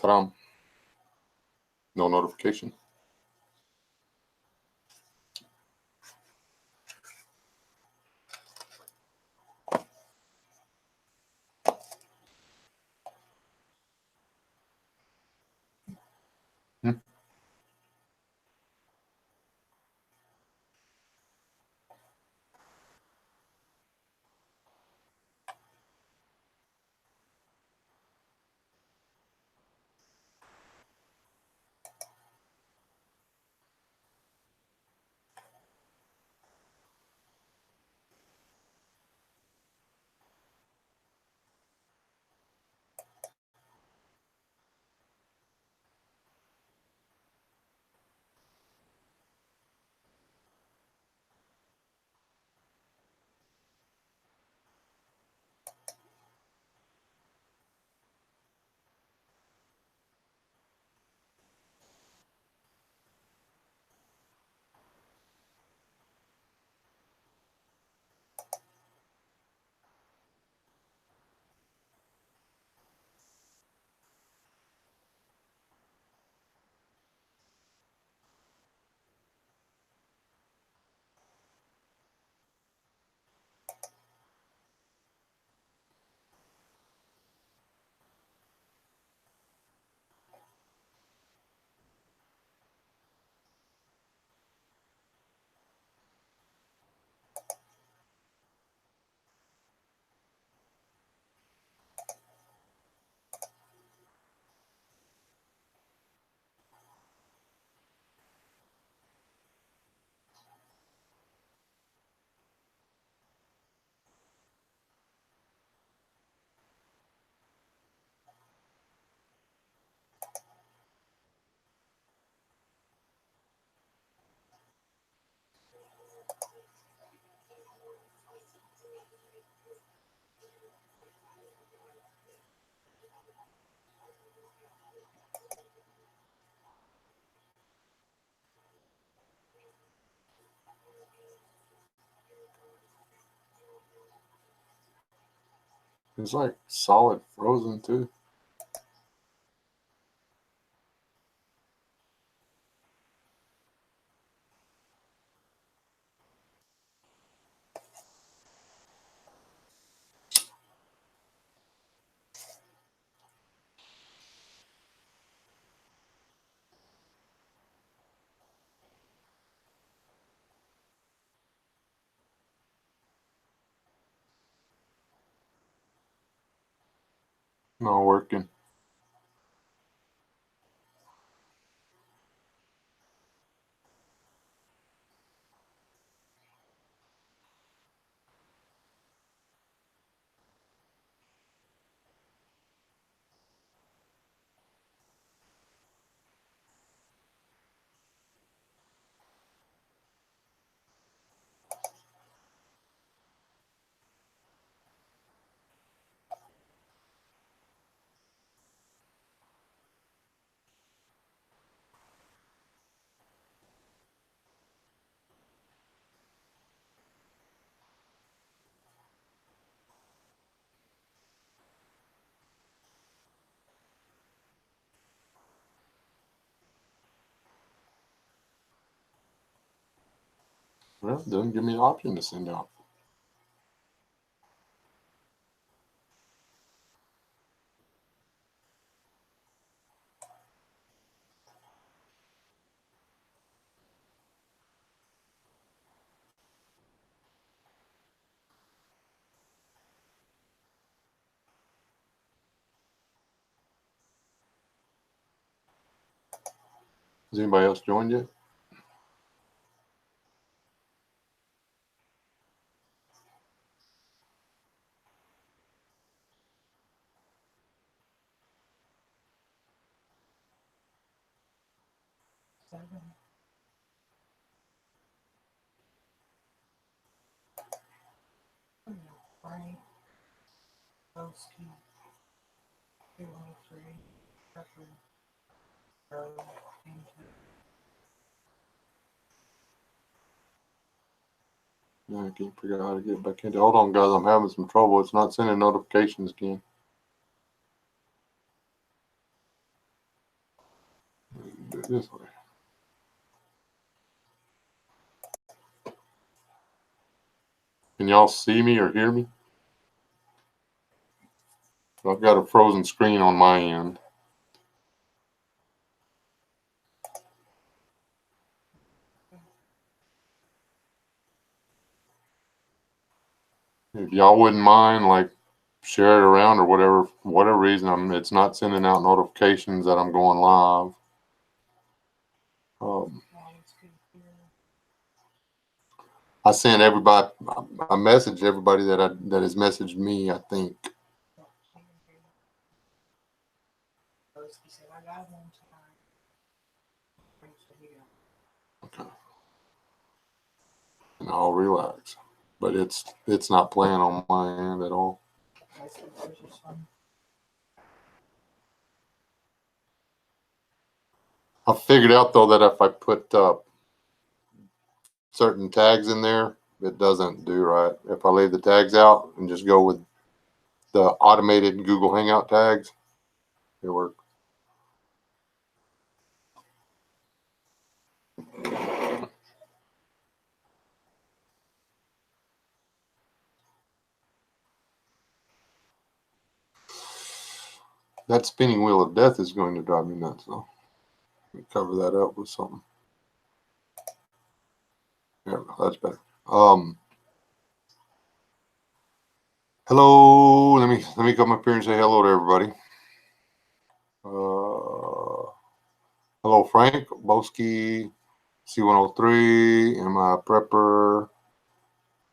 salam. No notification. It's like solid frozen too. Not working. Well, it doesn't give me an option to send out. Has anybody else joined yet? Frank, Oski, 203, Pepper, Rose, Yeah, I can't figure out how to get back into. Hold on, guys. I'm having some trouble. It's not sending notifications again. it this way. Can y'all see me or hear me? I've got a frozen screen on my end. If y'all wouldn't mind, like, share it around or whatever, for whatever reason, it's not sending out notifications that I'm going live. I sent everybody, I messaged everybody that has messaged me, I think. Okay. And I'll relax. But it's not playing on my end at all. I figured out though that if I put certain tags in there, it doesn't do right. If I leave the tags out and just go with the automated Google Hangout tags, it works. That spinning wheel of death is going to drive me nuts, though. Let me cover that up with something. There we go. That's better. Hello. Let me come up here and say hello to everybody. Hello, Frank Boski, C103, Am I a Prepper?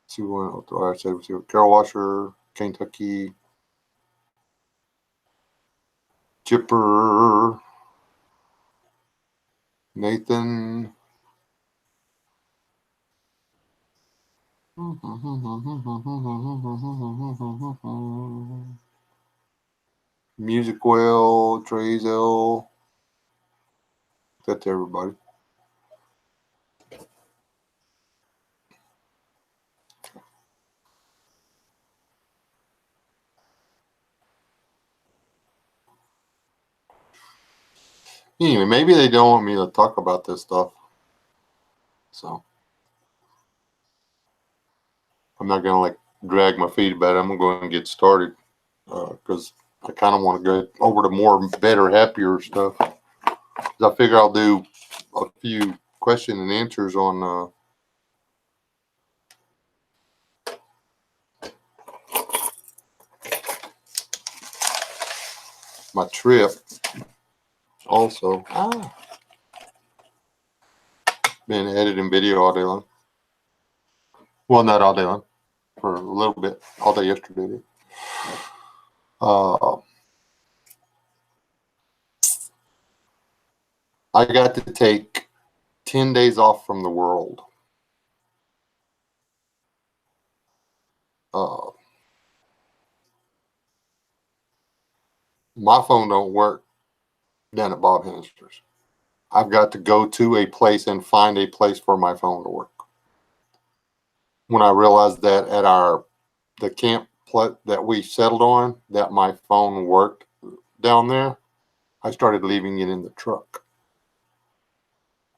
C103. I said Carol Washer, Kentucky. Chipper, Nathan. Music Well, Trazel. That's everybody. Anyway, maybe they don't want me to talk about this stuff. So I'm not going to like drag my feet about it. I'm going to get started because I kind of want to go over to more better, happier stuff. I figure I'll do a few question and answers on my trip. Also, been editing video all day long. Well, not all day long, for a little bit, all day yesterday. I got to take 10 days off from the world. My phone don't work down at Bob Hennister's. I've got to go to a place and find a place for my phone to work. When I realized that at the camp that we settled on, that my phone worked down there, I started leaving it in the truck.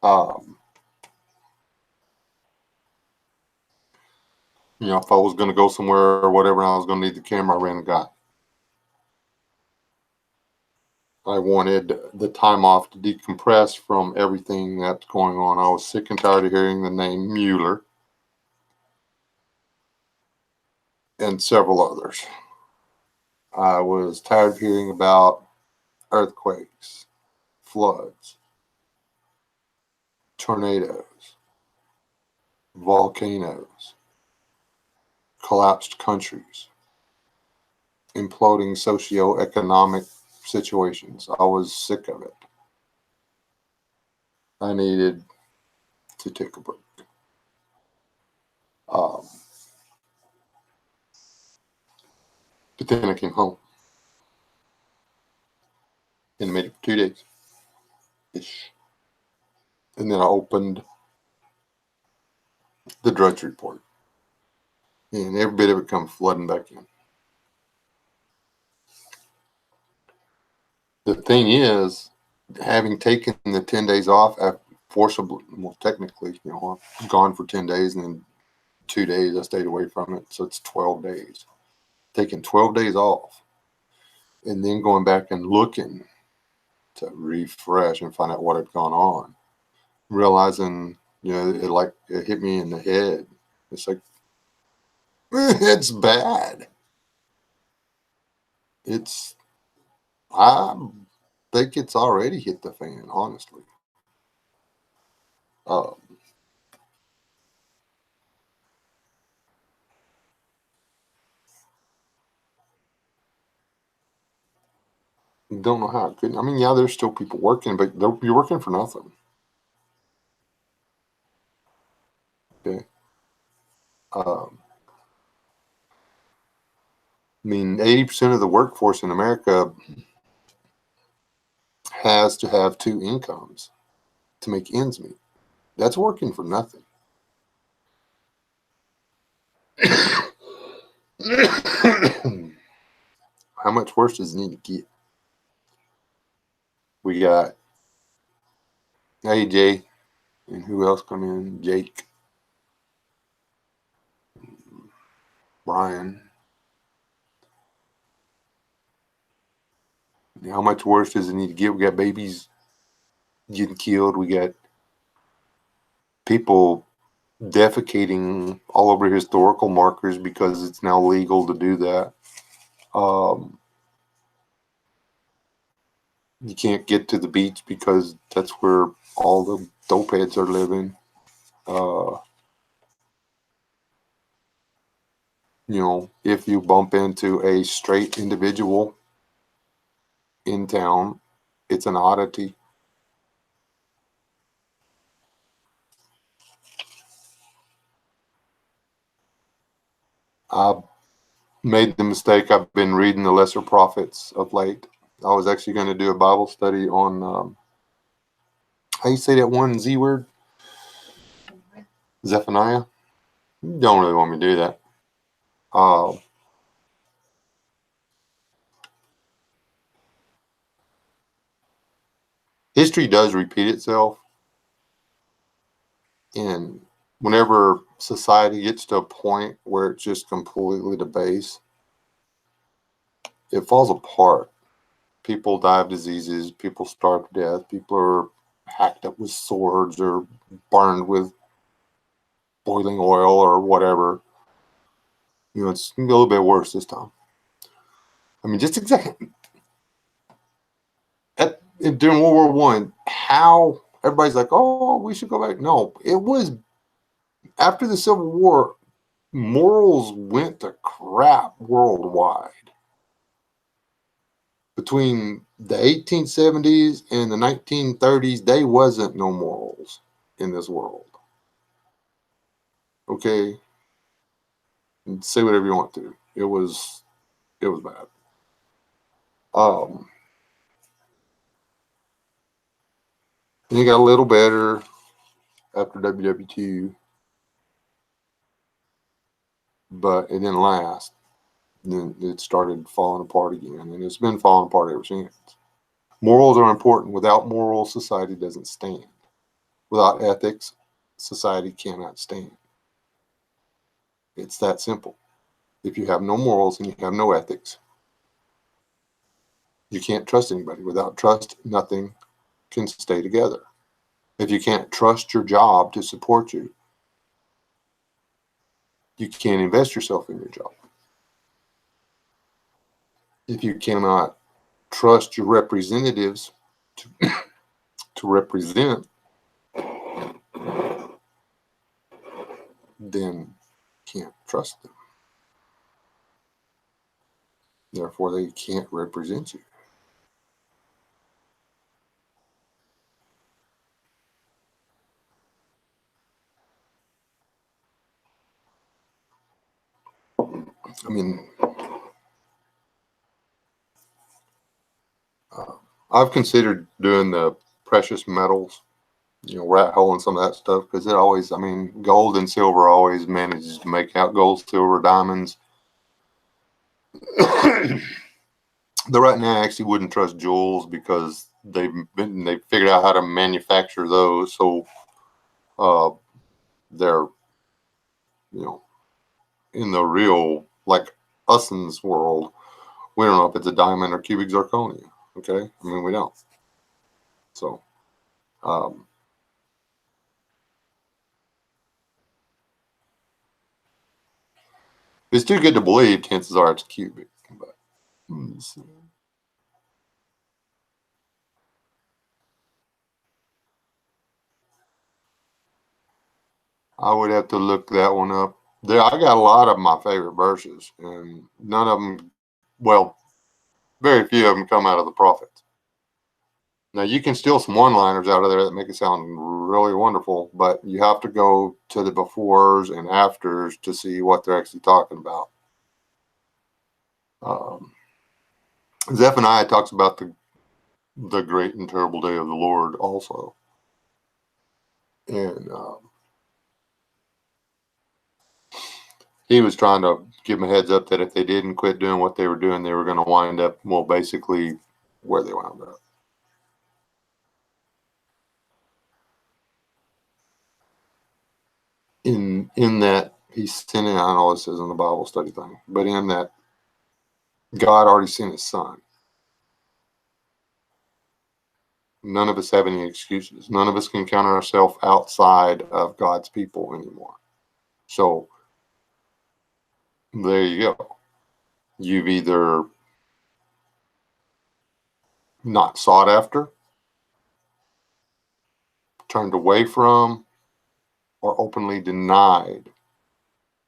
If I was going to go somewhere or whatever, and I was going to need the camera, I ran and got it. I wanted the time off to decompress from everything that's going on. I was sick and tired of hearing the name Mueller and several others. I was tired of hearing about earthquakes, floods, tornadoes, volcanoes, collapsed countries, imploding socioeconomic situations. I was sick of it. I needed to take a break. But then I came home and made it for 2 days ish. And then I opened the Drudge Report. And every bit of it comes flooding back in. The thing is, having taken the 10 days off, forcibly, well, technically, I'm gone for 10 days and then 2 days I stayed away from it. So it's 12 days. Taking 12 days off and then going back and looking to refresh and find out what had gone on. Realizing, it hit me in the head. It's like, it's bad. I think it's already hit the fan, honestly. Uh, don't know how it couldn't. I mean, yeah, there's still people working, but you're working for nothing. Okay. I mean, 80% of the workforce in America has to have two incomes to make ends meet. That's working for nothing. How much worse does it need to get? We got AJ and who else come in? Jake, Brian. How much worse does it need to get? We got babies getting killed. We got people defecating all over historical markers because it's now legal to do that. You can't get to the beach because that's where all the dope heads are living. If you bump into a straight individual in town, it's an oddity. I made the mistake. I've been reading the Lesser Prophets of late. I was actually going to do a Bible study on how you say that one Z word? Zephaniah. You don't really want me to do that. History does repeat itself. And whenever society gets to a point where it's just completely debased, it falls apart. People die of diseases, people starve to death, people are hacked up with swords or burned with boiling oil or whatever. It's a little bit worse this time. I mean, just exactly during World War One, how everybody's like, "Oh, we should go back." No, it was after the Civil War. Morals went to crap worldwide. Between the 1870s and the 1930s, there wasn't no morals in this world. Okay, say whatever you want to. It was bad. And it got a little better after WW2, but it didn't last. Then it started falling apart again, and it's been falling apart ever since. Morals are important. Without morals, society doesn't stand. Without ethics, society cannot stand. It's that simple. If you have no morals and you have no ethics, you can't trust anybody. Without trust, nothing can stay together. If you can't trust your job to support you, you can't invest yourself in your job. If you cannot trust your representatives to represent, then you can't trust them. Therefore, they can't represent you. I mean, I've considered doing the precious metals, rat hole and some of that stuff, because it always, gold and silver always manages to make out gold, silver, diamonds. Though right now I actually wouldn't trust jewels because they figured out how to manufacture those, so they're, in the real, like Ussen's world, we don't know if it's a diamond or cubic zirconia. Okay, I mean, we don't. So, if it's too good to believe, chances are it's cubic. But I would have to look that one up. There, I got a lot of my favorite verses, and none of them, well, very few of them come out of the prophets. Now, you can steal some one-liners out of there that make it sound really wonderful, but you have to go to the befores and afters to see what they're actually talking about. Zephaniah talks about the great and terrible day of the Lord also. And he was trying to give them a heads up that if they didn't quit doing what they were doing, they were going to wind up, well, basically where they wound up. In that he's sending, I know this isn't a Bible study thing, but in that God already sent his son. None of us have any excuses. None of us can count ourselves outside of God's people anymore. So there you go. You've either not sought after, turned away from, or openly denied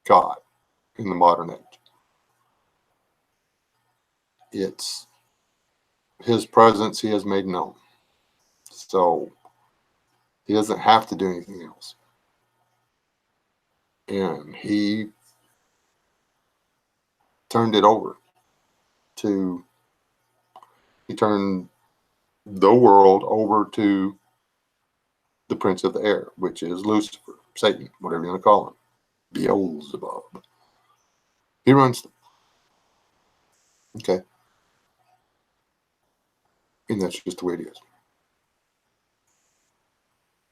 God in the modern age. It's his presence he has made known. So he doesn't have to do anything else. And he turned it over to, he turned the world over to the prince of the air, which is Lucifer, Satan, whatever you want to call him, Beelzebub. He runs them. Okay. And that's just the way it is.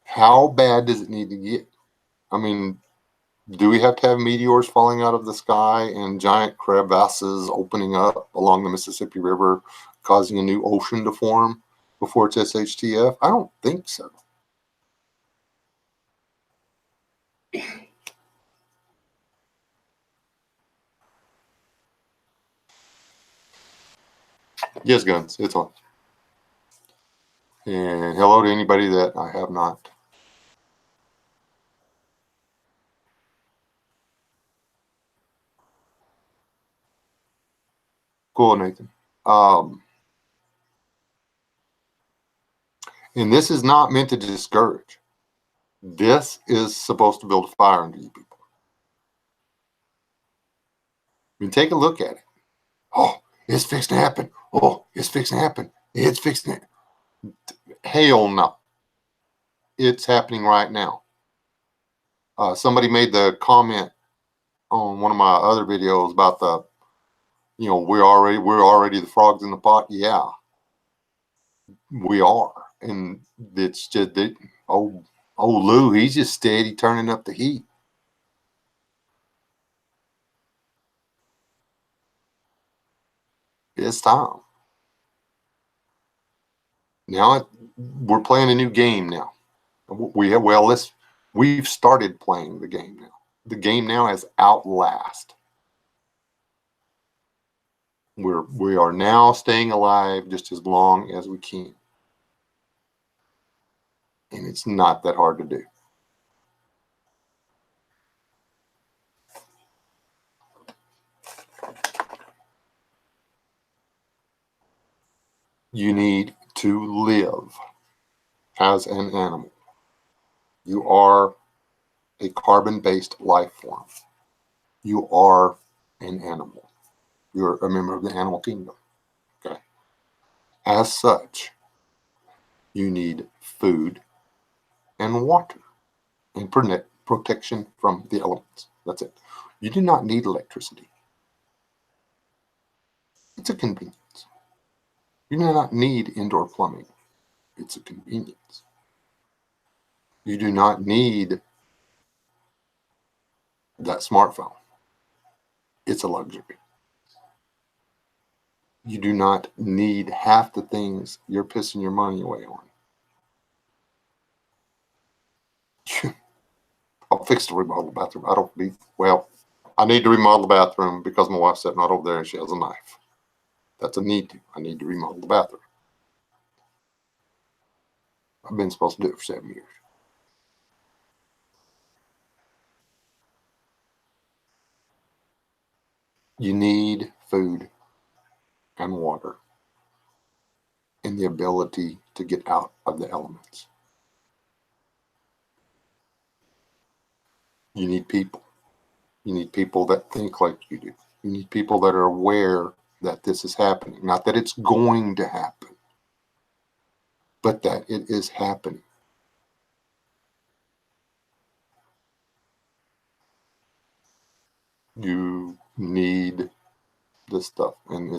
How bad does it need to get? I mean, do we have to have meteors falling out of the sky and giant crevasses opening up along the Mississippi River, causing a new ocean to form before it's SHTF? I don't think so. Yes, guns. It's on. And hello to anybody that I have not. Cool, Nathan. And this is not meant to discourage. This is supposed to build a fire into you people. I mean, take a look at it. Oh, it's fixing to happen. Oh, it's fixing to happen. It's fixing it. Hell no. It's happening right now. Somebody made the comment on one of my other videos about the, we're already the frogs in the pot. Yeah, we are. And it's just that, oh Lou, he's just steady turning up the heat. It's time. Now we're playing a new game now. We've started playing the game now. The game now is Outlast. We are now staying alive just as long as we can. And it's not that hard to do. You need to live as an animal. You are a carbon-based life form. You are an animal. You're a member of the animal kingdom. Okay. As such, you need food and water and protection from the elements. That's it. You do not need electricity. It's a convenience. You do not need indoor plumbing. It's a convenience. You do not need that smartphone. It's a luxury. You do not need half the things you're pissing your money away on. I'll fix the remodel bathroom. I need to remodel the bathroom because my wife's sitting right over there and she has a knife. That's a need to. I need to remodel the bathroom. I've been supposed to do it for 7 years. You need food and water and the ability to get out of the elements. You need people. You need people that think like you do. You need people that are aware that this is happening. Not that it's going to happen, but that it is happening. You need this stuff. And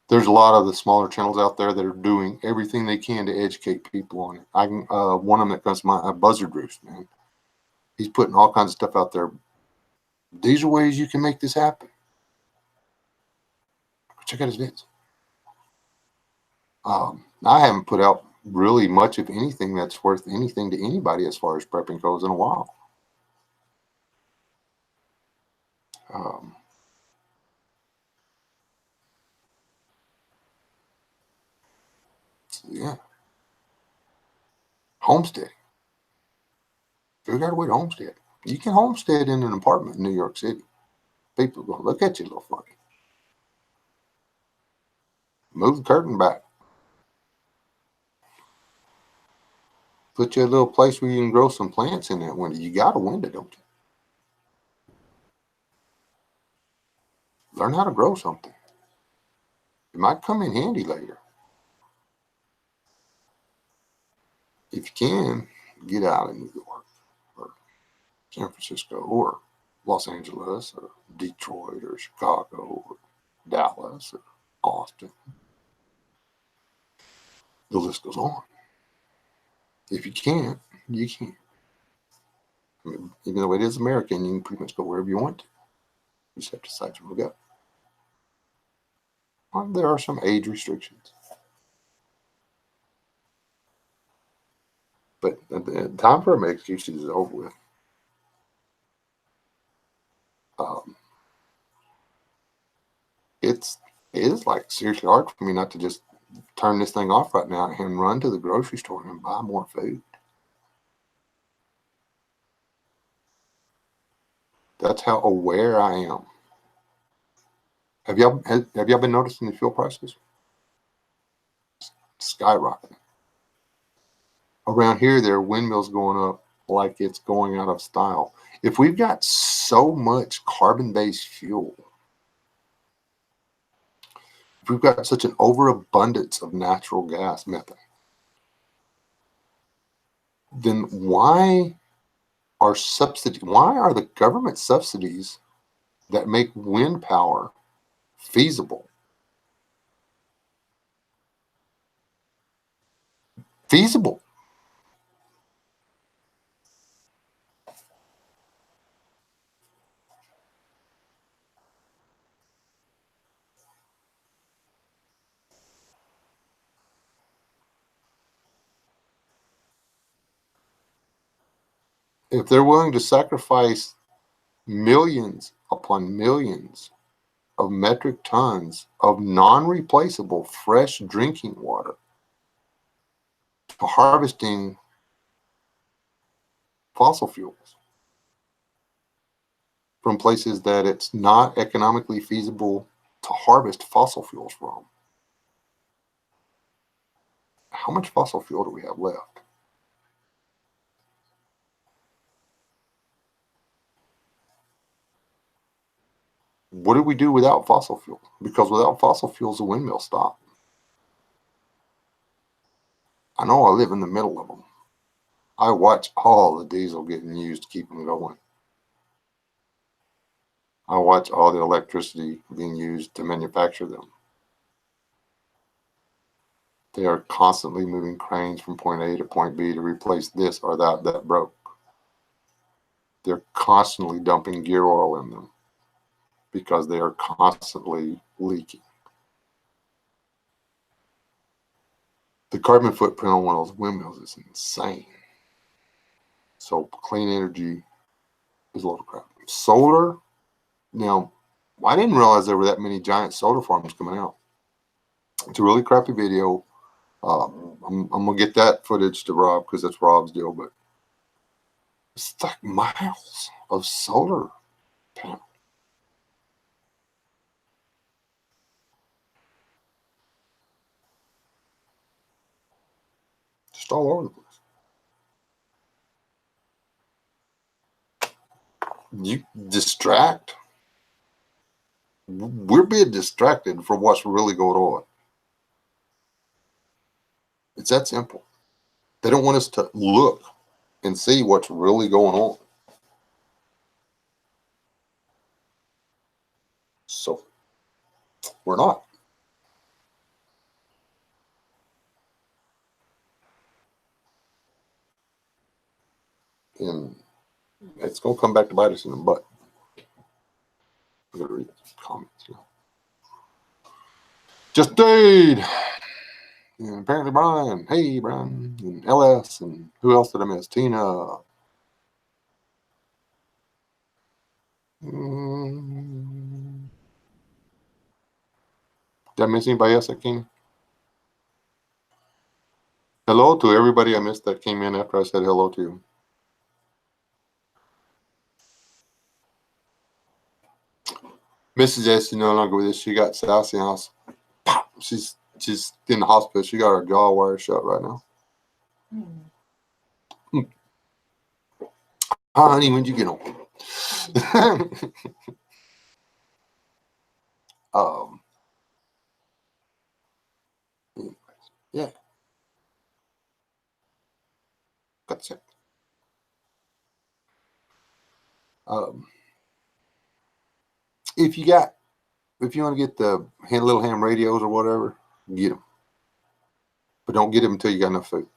there's a lot of the smaller channels out there that are doing everything they can to educate people on it. One of them that comes to mind, Buzzard Roost, man. He's putting all kinds of stuff out there. These are ways you can make this happen. Check out his vids. I haven't put out really much of anything that's worth anything to anybody as far as prepping goes in a while. Yeah. Homesteading. Figure out a way to homestead. You can homestead in an apartment in New York City. People go, look at you a little funny. Move the curtain back. Put you a little place where you can grow some plants in that window. You got a window, don't you? Learn how to grow something. It might come in handy later. If you can, get out of New York or San Francisco or Los Angeles or Detroit or Chicago or Dallas or Austin. The list goes on. If you can't, you can't. I mean, even though it is American, you can pretty much go wherever you want to. You just have to decide you want to go. Well, there are some age restrictions. But the time for make excuses is over with. It is like seriously hard for me not to just turn this thing off right now and run to the grocery store and buy more food. That's how aware I am. Have y'all been noticing the fuel prices? Skyrocketing. Around here, there are windmills going up like it's going out of style. If we've got so much carbon-based fuel, if we've got such an overabundance of natural gas methane, then why are the government subsidies that make wind power feasible? Feasible. If they're willing to sacrifice millions upon millions of metric tons of non-replaceable fresh drinking water to harvesting fossil fuels from places that it's not economically feasible to harvest fossil fuels from, how much fossil fuel do we have left? What do we do without fossil fuel? Because without fossil fuels, the windmills stop. I know I live in the middle of them. I watch all the diesel getting used to keep them going. I watch all the electricity being used to manufacture them. They are constantly moving cranes from point A to point B to replace this or that broke. They're constantly dumping gear oil in them because they are constantly leaking. The carbon footprint on one of those windmills is insane. So clean energy is a load of crap. Solar, now, I didn't realize there were that many giant solar farms coming out. It's a really crappy video. I'm going to get that footage to Rob because that's Rob's deal, but it's like miles of solar panels. Just all over the place. You distract. We're being distracted from what's really going on. It's that simple. They don't want us to look and see what's really going on. So we're not. And it's going to come back to bite us in the butt. I'm going to read the comments now. Just Dade. And apparently Brian. Hey, Brian. And LS. And who else did I miss? Tina. Did I miss anybody else that came? Hello to everybody I missed that came in after I said hello to you. Mrs. S, no longer with us. She got sassy house. She's in the hospital. She got her jaw wired shut right now. Hi, honey, when'd you get home? Anyways, yeah. That's it. If you want to get the little ham radios or whatever, get them. But don't get them until you got enough food.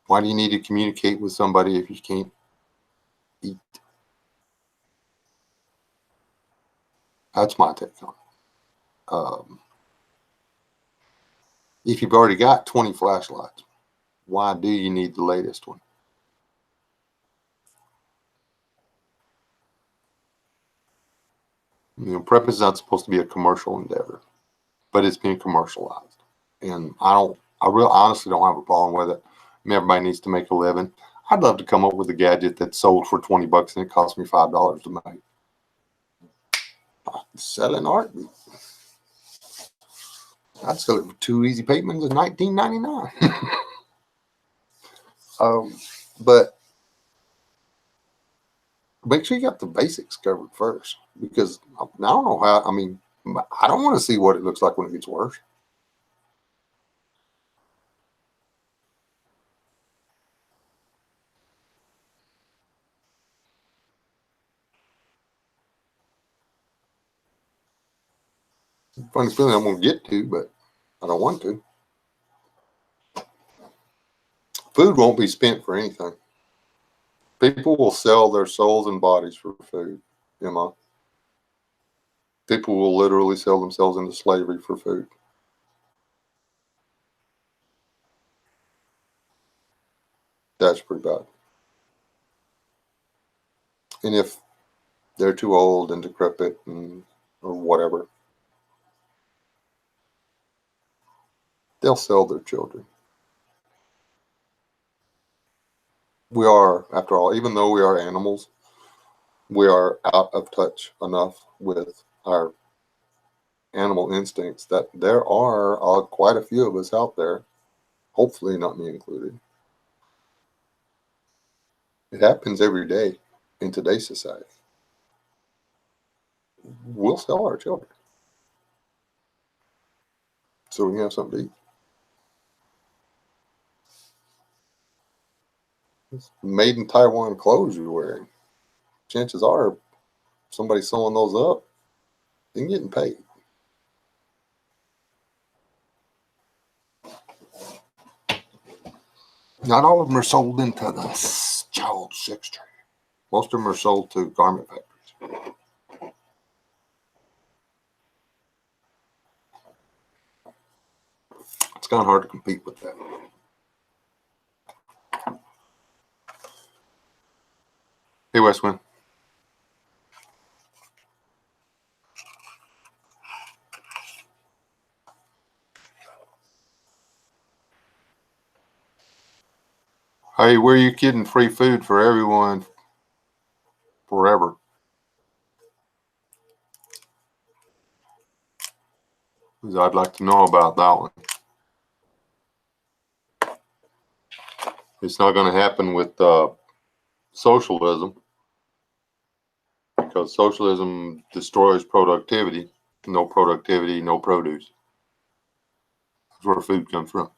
Why do you need to communicate with somebody if you can't eat? That's my take on it. If you've already got 20 flashlights, why do you need the latest one? You know, prep is not supposed to be a commercial endeavor, but it's being commercialized. And I honestly don't have a problem with it. I mean, everybody needs to make a living. I'd love to come up with a gadget that's sold for $20 and it costs me $5 to make. Selling art. I'd sell it for 2 easy payments of $19.99. But make sure you got the basics covered first, because I don't know how. I mean, I don't want to see what it looks like when it gets worse. Funny feeling I'm going to get to, but I don't want to. Food won't be spent for anything. People will sell their souls and bodies for food. You know, people will literally sell themselves into slavery for food. That's pretty bad. And if they're too old and decrepit or whatever, they'll sell their children. We are, after all, even though we are animals, we are out of touch enough with our animal instincts that there are quite a few of us out there, hopefully not me included. It happens every day in today's society. We'll sell our children so we can have something to eat. It's made in Taiwan clothes you're wearing. Chances are somebody's sewing those up and getting paid. Not all of them are sold into the child sex trade. Most of them are sold to garment factories. It's kind of hard to compete with that. Hey, Westwind. Hey, where are you kidding? Free food for everyone forever. I'd like to know about that one. It's not going to happen with socialism, because socialism destroys productivity. No productivity, no produce. That's where food comes from.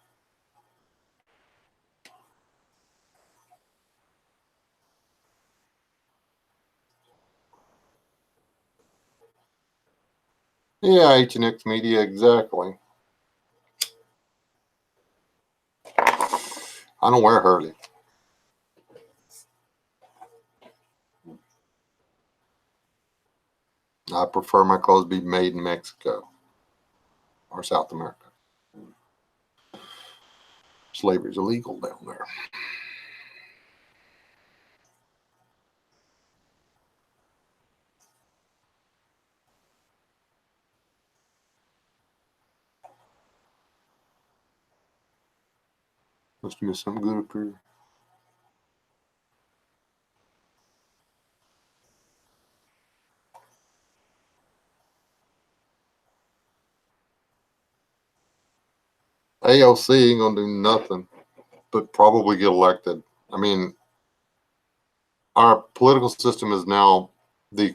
Yeah, H&X Media, exactly. I don't wear Hurley. I prefer my clothes be made in Mexico or South America. Slavery is illegal down there. Must have missed something good up here. AOC ain't gonna do nothing but probably get elected. I mean, our political system is now when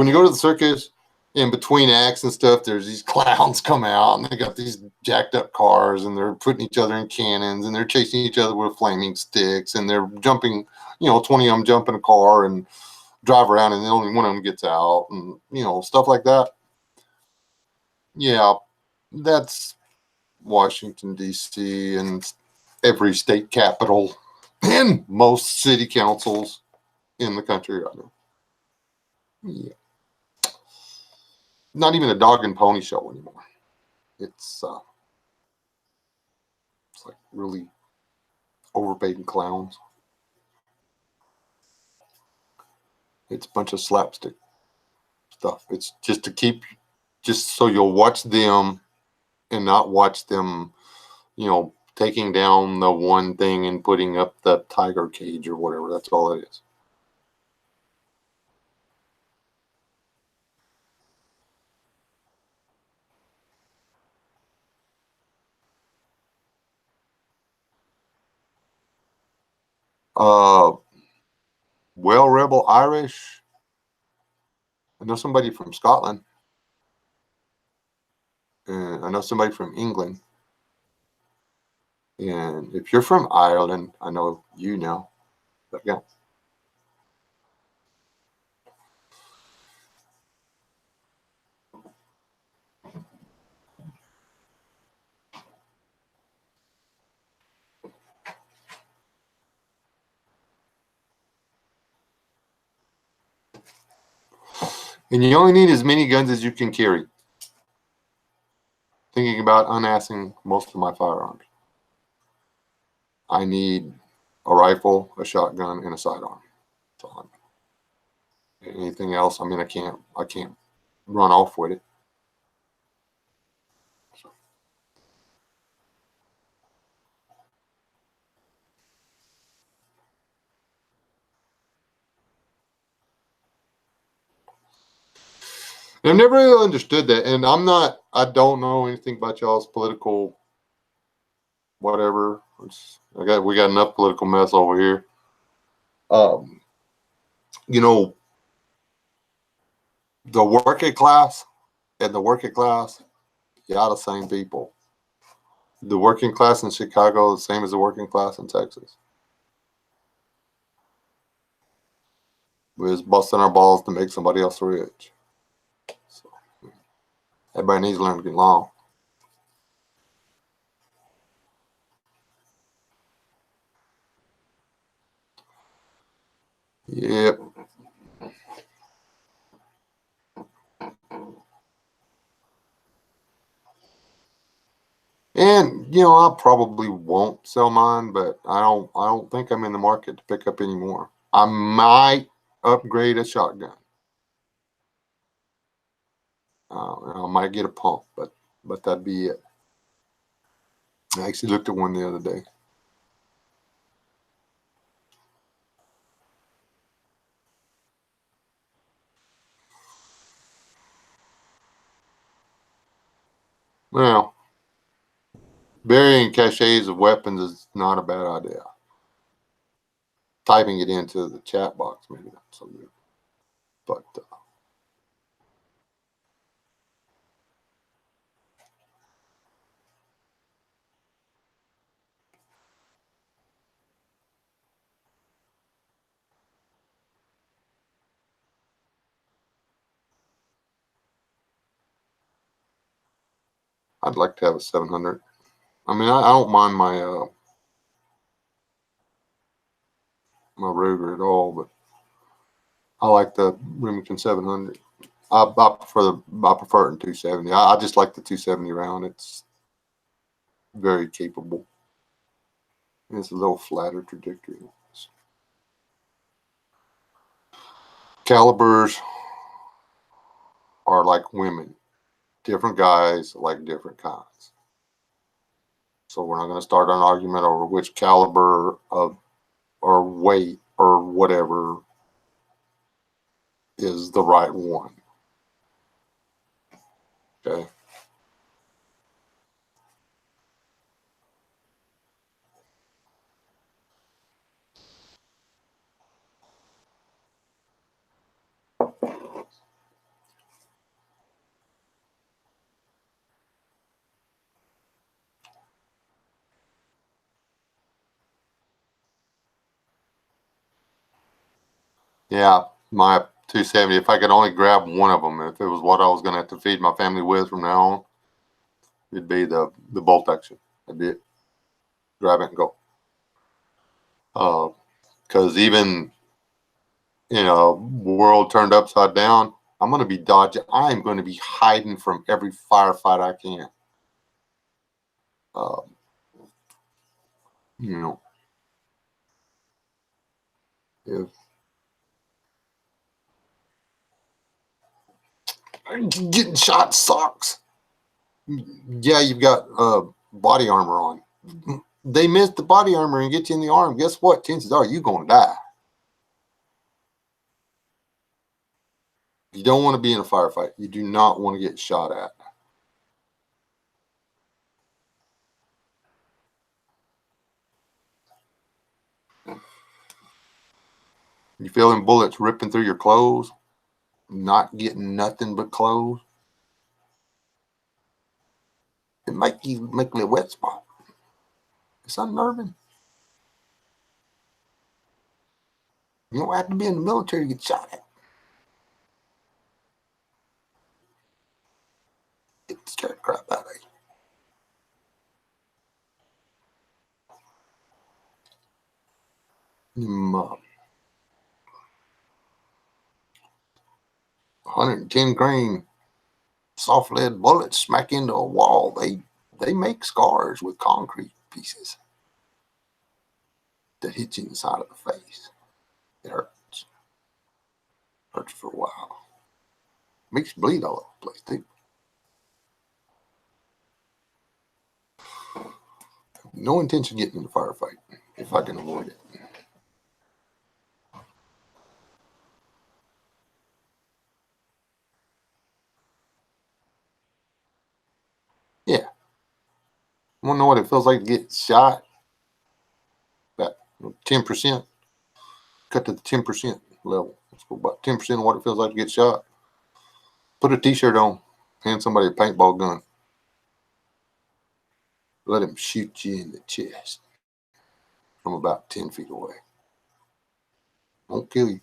you go to the circus, in between acts and stuff, there's these clowns come out and they got these jacked up cars and they're putting each other in cannons and they're chasing each other with flaming sticks and they're jumping, 20 of them jump in a car and drive around and only one of them gets out and, stuff like that. Yeah, that's Washington, D.C. and every state capital and most city councils in the country right now. Yeah. Not even a dog and pony show anymore. It's like really overpaid clowns. It's a bunch of slapstick stuff. It's just just so you'll watch them and not watch them, taking down the one thing and putting up the tiger cage or whatever. That's all it is. Well, Rebel Irish. I know somebody from Scotland. And I know somebody from England. And if you're from Ireland, I know you know. But yeah. And you only need as many guns as you can carry. Thinking about unassing most of my firearms. I need a rifle, a shotgun, and a sidearm. Anything else, I can't run off with it. So. I've never really understood that, and I don't know anything about y'all's political whatever. We got enough political mess over here. The working class and the working class, y'all the same people. The working class in Chicago is the same as the working class in Texas. We're just busting our balls to make somebody else rich. So, everybody needs to learn to get along. Yep. And I probably won't sell mine, but I don't think I'm in the market to pick up any more. I might upgrade a shotgun. I might get a pump, but that'd be it. I actually looked at one the other day. Well, burying caches of weapons is not a bad idea. Typing it into the chat box, maybe not so good. But I'd like to have a 700. I mean, I don't mind my my Ruger at all, but I like the Remington 700. I prefer it in 270. I just like the 270 round. It's very capable. It's a little flatter trajectory. Calibers are like women. Different guys like different kinds. So we're not going to start an argument over which caliber of or weight or whatever is the right one. Okay. Yeah, my 270. If I could only grab one of them, if it was what I was going to have to feed my family with from now on, it'd be the bolt action. That'd be it. Grab it and go. Because even world turned upside down, I'm going to be dodging. I'm going to be hiding from every firefight I can. Uh, you know, if getting shot sucks. Yeah, you've got body armor on. They miss the body armor and get you in the arm. Guess what? Chances are you're going to die. You don't want to be in a firefight. You do not want to get shot at. You feeling bullets ripping through your clothes, not getting nothing but clothes. It make a wet spot. It's unnerving. You don't have to be in the military to get shot at. Get the scared crap out of you. 110 grain soft lead bullets smack into a wall. They make scars with concrete pieces that hit you in the side of the face. It hurts. Hurts for a while. Makes you bleed all over the place too. No intention of getting in a firefight if I can avoid it. Yeah. Want to know what it feels like to get shot? About 10%. Cut to the 10% level. Let's go about 10% of what it feels like to get shot. Put a t-shirt on. Hand somebody a paintball gun. Let him shoot you in the chest from about 10 feet away. Won't kill you.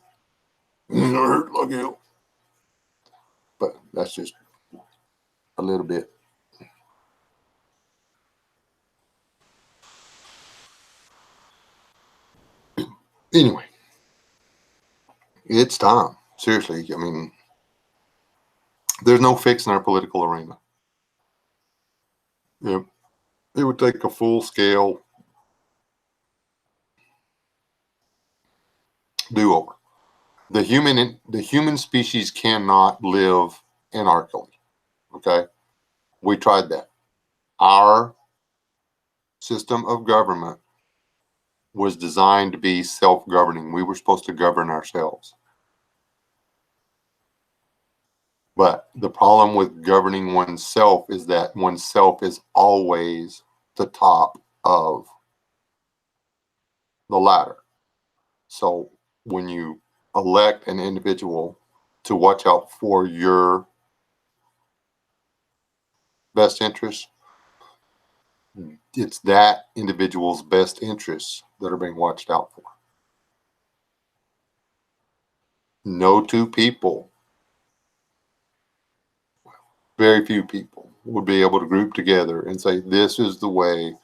It'll hurt like hell. But that's just a little bit. Anyway, It's time. Seriously. I mean, there's no fixing our political arena. It would take a full scale do over. The human species cannot live anarchically. Okay, we tried that. Our system of government was designed to be self-governing. We were supposed to govern ourselves. But the problem with governing oneself is that oneself is always the top of the ladder. So when you elect an individual to watch out for your best interests, it's that individual's best interests that are being watched out for. No two people, very few people, would be able to group together and say, this is the way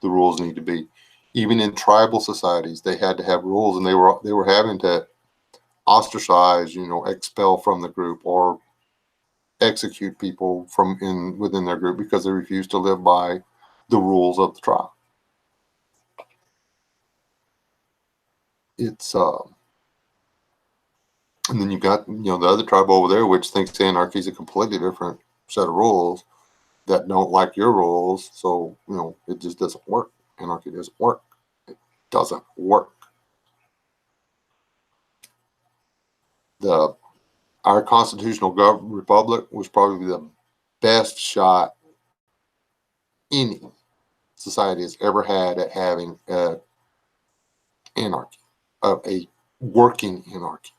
the rules need to be. Even in tribal societies, they had to have rules, and they were having to ostracize, expel from the group or execute people within their group because they refused to live by the rules of the tribe. It's and then you've got the other tribe over there, which thinks anarchy is a completely different set of rules that don't like your rules. So it just doesn't work. Anarchy doesn't work. It doesn't work. Our constitutional republic was probably the best shot any society has ever had at having anarchy, a working anarchy.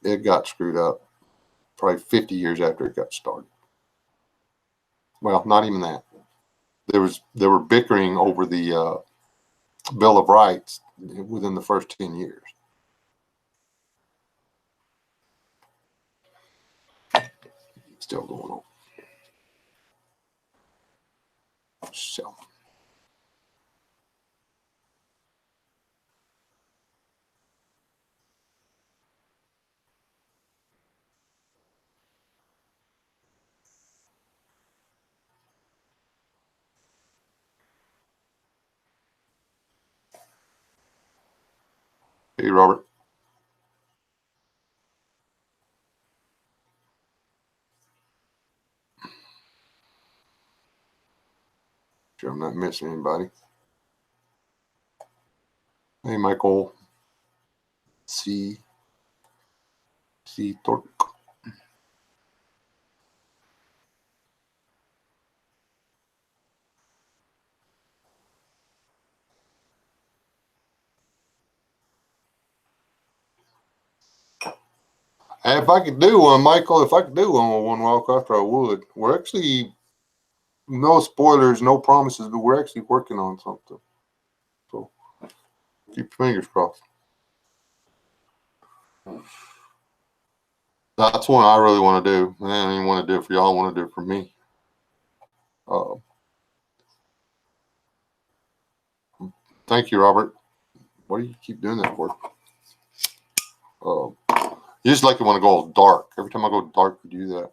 It got screwed up probably 50 years after it got started. Well, not even that. They were bickering over the Bill of Rights within the first 10 years. Still going on. So. Hey, Robert. Sure, I'm not missing anybody. Hey, Michael. C. Thorpe. If I could do one, Michael, if I could do one walk after, I would. We're actually, no spoilers, no promises, but we're actually working on something. So keep your fingers crossed. That's one I really want to do. I don't even want to do it for y'all. I want to do it for me. Thank you, Robert. Why do you keep doing that for? You just like to want to go dark. Every time I go dark, you do that.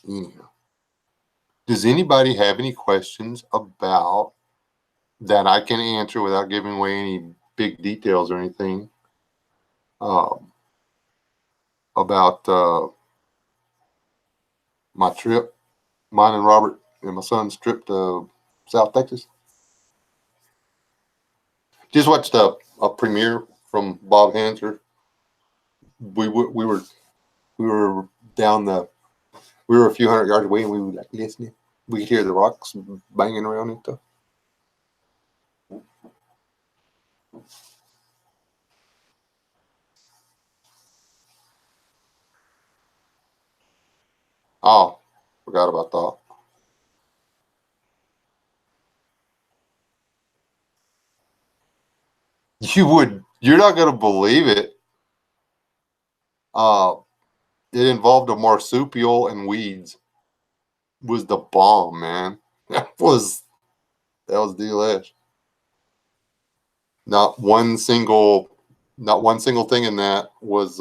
Anyhow, does anybody have any questions about that I can answer without giving away any big details or anything about my trip, mine and Robert and my son's trip to South Texas? Just watched a premiere from Bob Hanser. We were down we were a few hundred yards away, and we were like listening. We could hear the rocks banging around and stuff. Oh, forgot about that. You're not gonna believe it. It involved a marsupial and weeds. Was the bomb, man. That was delish. Not one single thing in that was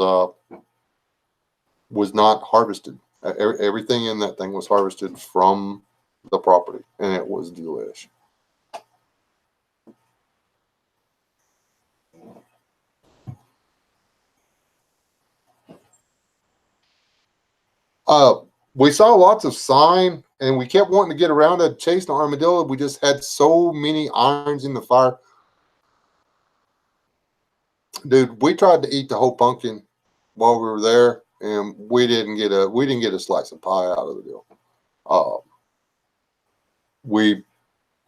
not harvested. Everything in that thing was harvested from the property, and it was delish. We saw lots of sign, and we kept wanting to get around to chasing an armadillo. We just had so many irons in the fire. Dude, we tried to eat the whole pumpkin while we were there, and we didn't get a slice of pie out of the deal. We're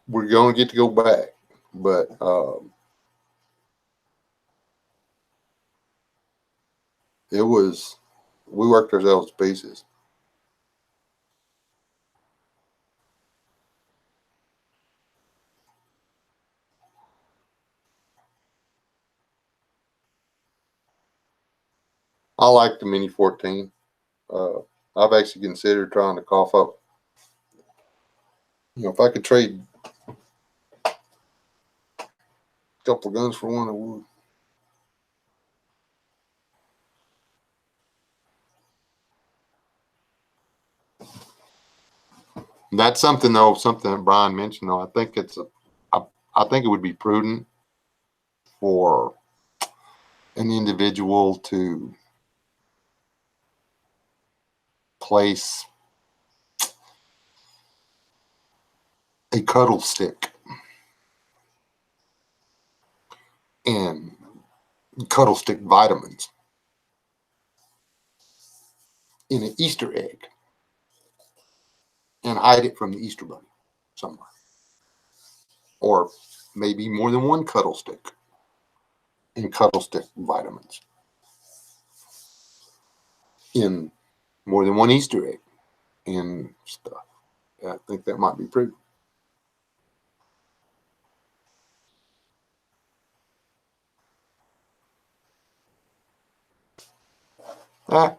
going to get to go back, but we worked ourselves to pieces. I like the Mini 14. I've actually considered trying to cough up. If I could trade a couple of guns for one, I would. That's something that Brian mentioned though. I think I think it would be prudent for an individual to place a cuddle stick and cuddle stick vitamins in an Easter egg and hide it from the Easter Bunny somewhere. Or maybe more than one cuddle stick and cuddle stick vitamins in more than one Easter egg and stuff. I think that might be prudent.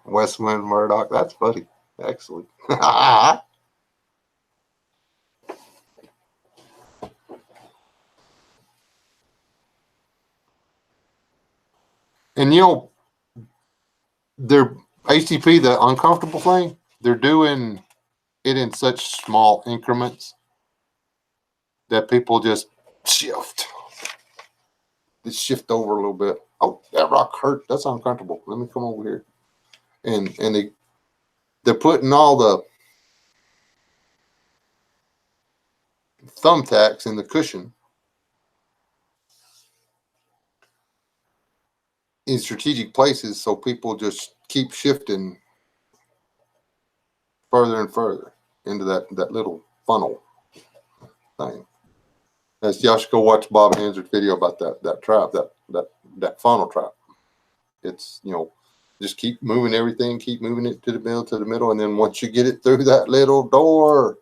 Westwind Murdoch. That's funny. Excellent. And they're HTP, the uncomfortable thing, they're doing it in such small increments that people just shift. Just shift over a little bit. Oh, that rock hurt. That's uncomfortable. Let me come over here. And they're putting all the thumbtacks in the cushion in strategic places so people just keep shifting further and further into that little funnel thing. As y'all should go watch Bob Hansard's video about that trap, that funnel trap. It's just keep moving everything, keep moving it to the middle, and then once you get it through that little door,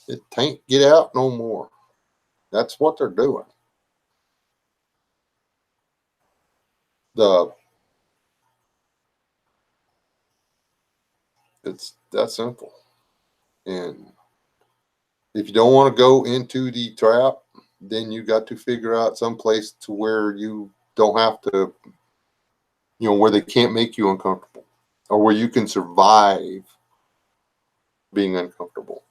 it can't get out no more. That's what they're doing. It's that simple. And if you don't want to go into the trap, then you got to figure out some place to where you don't have to, where they can't make you uncomfortable or where you can survive being uncomfortable.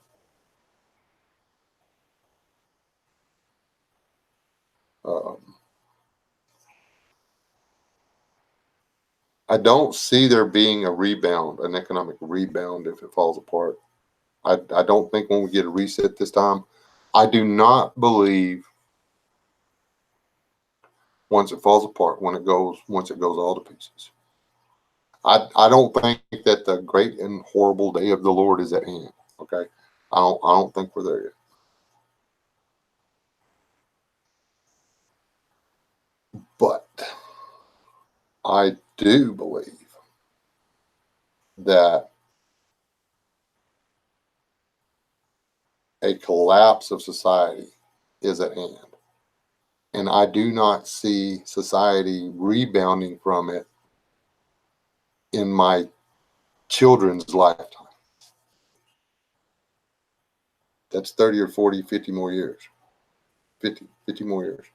I don't see there being an economic rebound if it falls apart. I don't think when we get a reset this time, I do not believe once it falls apart, once it goes all to pieces. I don't think that the great and horrible day of the Lord is at hand. Okay. I don't think we're there yet. But I do believe that a collapse of society is at hand. And I do not see society rebounding from it in my children's lifetime. That's 30 or 40, 50 more years. 50 more years.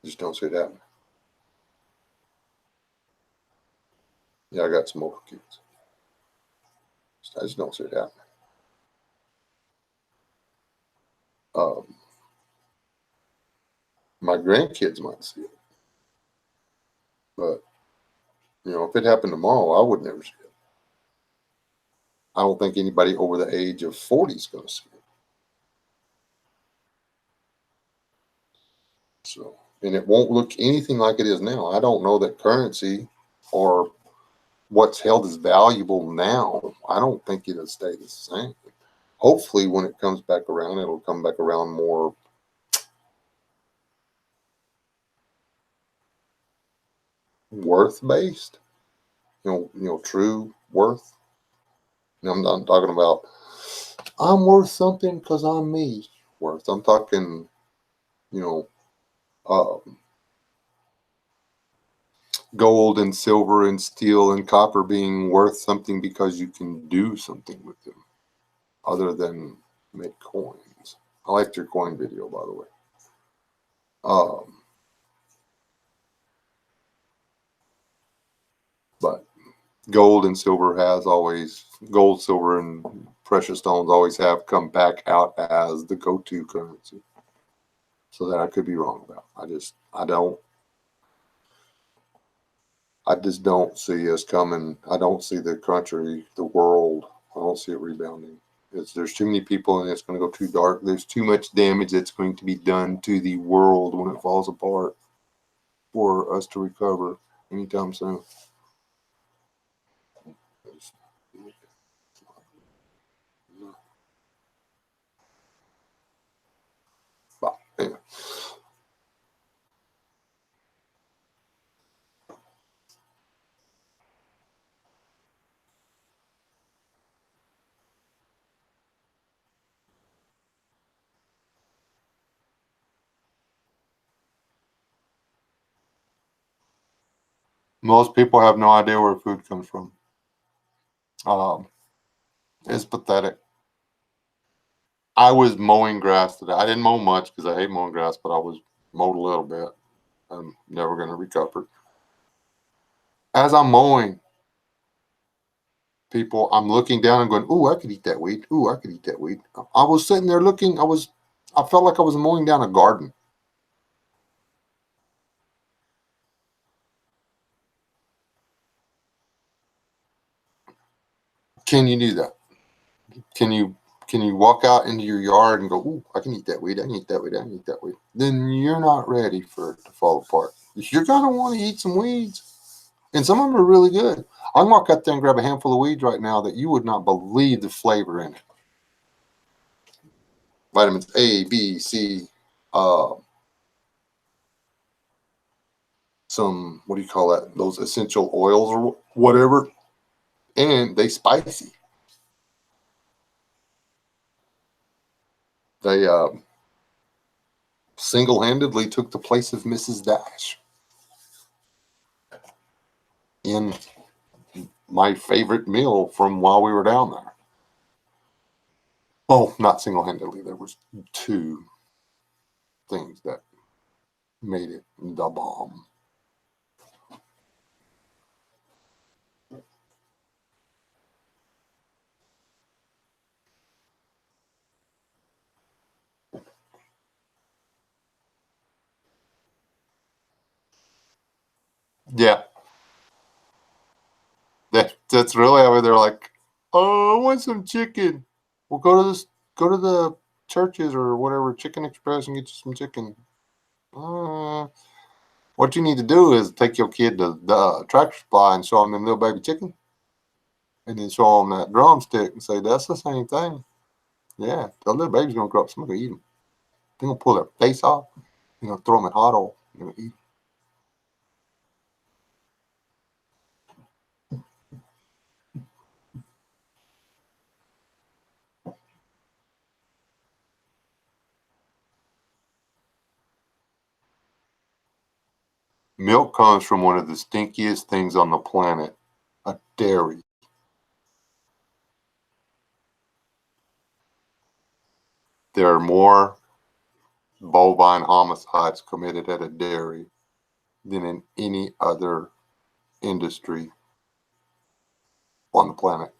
Just don't see it happening. Yeah, I got some older kids. I just don't see it happening. My grandkids might see it, but if it happened tomorrow, I would never see it. I don't think anybody over the age of 40 is going to see it. So, and it won't look anything like it is now. I don't know that currency or what's held as valuable now, I don't think it'll stay the same. Hopefully, when it comes back around, it'll come back around more worth based. True worth. I'm not talking about I'm worth something because I'm me worth. I'm talking, um, gold and silver and steel and copper being worth something because you can do something with them other than make coins. I liked your coin video, by the way. But gold and silver gold, silver, and precious stones always have come back out as the go-to currency. So that I could be wrong about. I just don't see us coming. I don't see the country, the world. I don't see it rebounding. There's too many people and it's going to go too dark. There's too much damage that's going to be done to the world when it falls apart for us to recover anytime soon. But anyway. Most people have no idea where food comes from. It's pathetic. I was mowing grass today. I didn't mow much because I hate mowing grass, but I was mowed a little bit. I'm never going to recover. As I'm mowing, I'm looking down and going, "Ooh, I could eat that weed. Ooh, I could eat that weed." I was sitting there looking. I felt like I was mowing down a garden. Can you do that? Can you walk out into your yard and go, "Ooh, I can eat that weed. I can eat that weed. I can eat that weed." Then you're not ready for it to fall apart. You're gonna want to eat some weeds, and some of them are really good. I can walk out there and grab a handful of weeds right now that you would not believe the flavor in it. Vitamins A, B, C, uh, some, what do you call that? Those essential oils or whatever, and they spicy. They single-handedly took the place of Mrs. Dash in my favorite meal from while we were down there. Oh, not single-handedly. There was two things that made it the bomb. Yeah, that's really how they're like, "Oh, I want some chicken." Well, go to the churches or whatever, Chicken Express, and get you some chicken. Uh, what you need to do is take your kid to the Tractor Supply and show them little baby chicken, and then show them that drumstick and say, "That's the same thing." Yeah, the little baby's gonna grow up. Somebody's gonna eat them. They're gonna pull their face off. They're gonna throw them in hot oil. They're gonna eat 'em. Milk comes from one of the stinkiest things on the planet, a dairy. There are more bovine homicides committed at a dairy than in any other industry on the planet.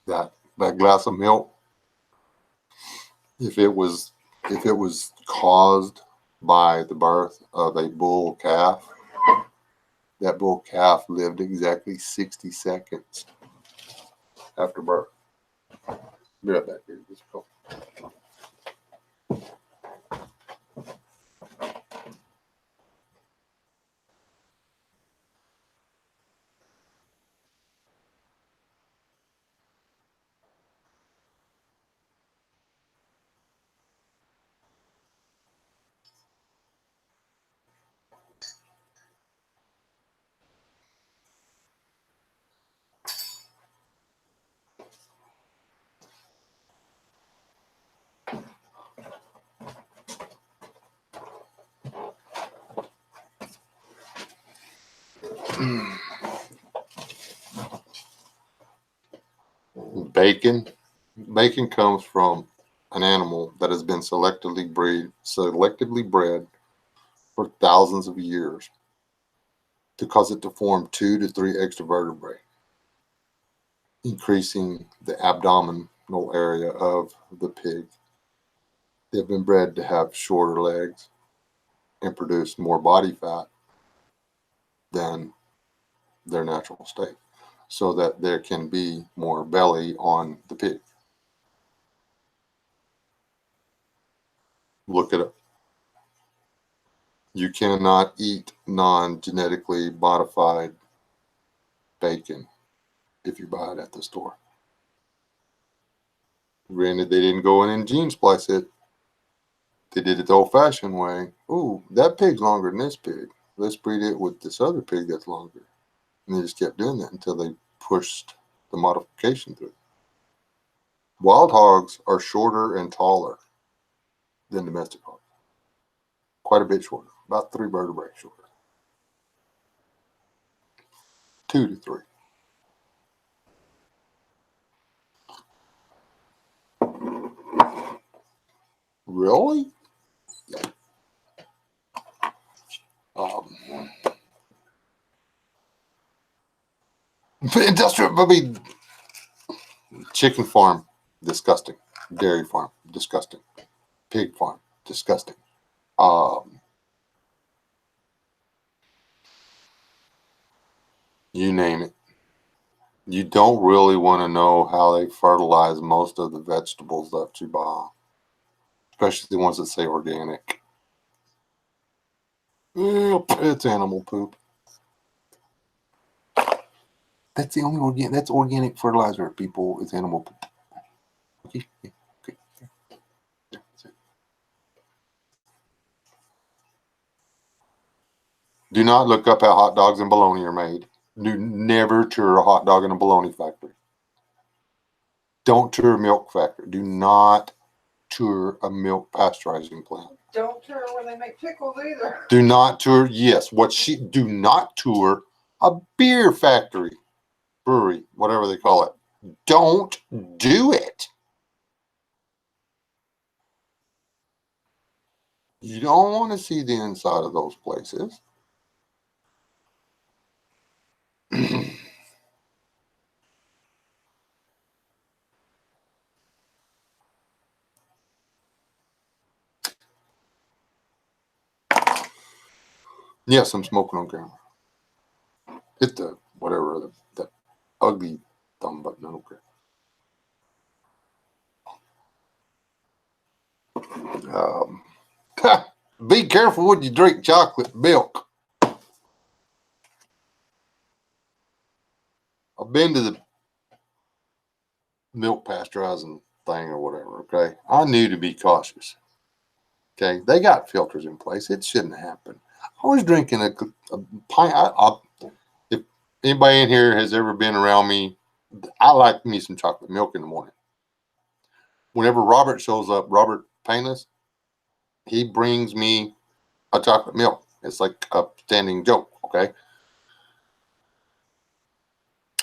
That glass of milk, if it was caused by the birth of a bull calf, that bull calf lived exactly 60 seconds after birth. Be right back here. Just go. Bacon. Bacon comes from an animal that has been selectively bred for thousands of years to cause it to form 2 to 3 extra vertebrae, increasing the abdominal area of the pig. They've been bred to have shorter legs and produce more body fat than their natural state, so that there can be more belly on the pig. Look it up. You cannot eat non-genetically modified bacon if you buy it at the store. Granted, they didn't go in and gene splice it. They did it the old-fashioned way. Ooh, that pig's longer than this pig. Let's breed it with this other pig that's longer. And they just kept doing that until they pushed the modification through. Wild hogs are shorter and taller than domestic hogs. Quite a bit shorter. About 3 vertebrae shorter. 2 to 3. Really? Yeah. Industrial, I mean, chicken farm, disgusting. Dairy farm, disgusting. Pig farm, disgusting. You name it. You don't really want to know how they fertilize most of the vegetables that you buy, especially the ones that say organic. It's animal poop. That's the only organic. That's organic fertilizer, people. It's animal poop. Okay. Okay. That's it. Do not look up how hot dogs and bologna are made. Do never tour a hot dog in a bologna factory. Don't tour a milk factory. Do not tour a milk pasteurizing plant. Don't tour where they make pickles either. Do not tour. Yes, do not tour a beer factory, brewery, whatever they call it. Don't do it. You don't want to see the inside of those places. Yes, I'm smoking on camera. Hit the whatever, the ugly thumb button. I don't care. Be careful when you drink chocolate milk. I've been to the milk pasteurizing thing or whatever, okay? I knew to be cautious. Okay, they got filters in place. It shouldn't happen. I was drinking a pint. If anybody in here has ever been around me, I like me some chocolate milk in the morning. Whenever Robert shows up, Robert Painless, he brings me a chocolate milk. It's like a standing joke, okay?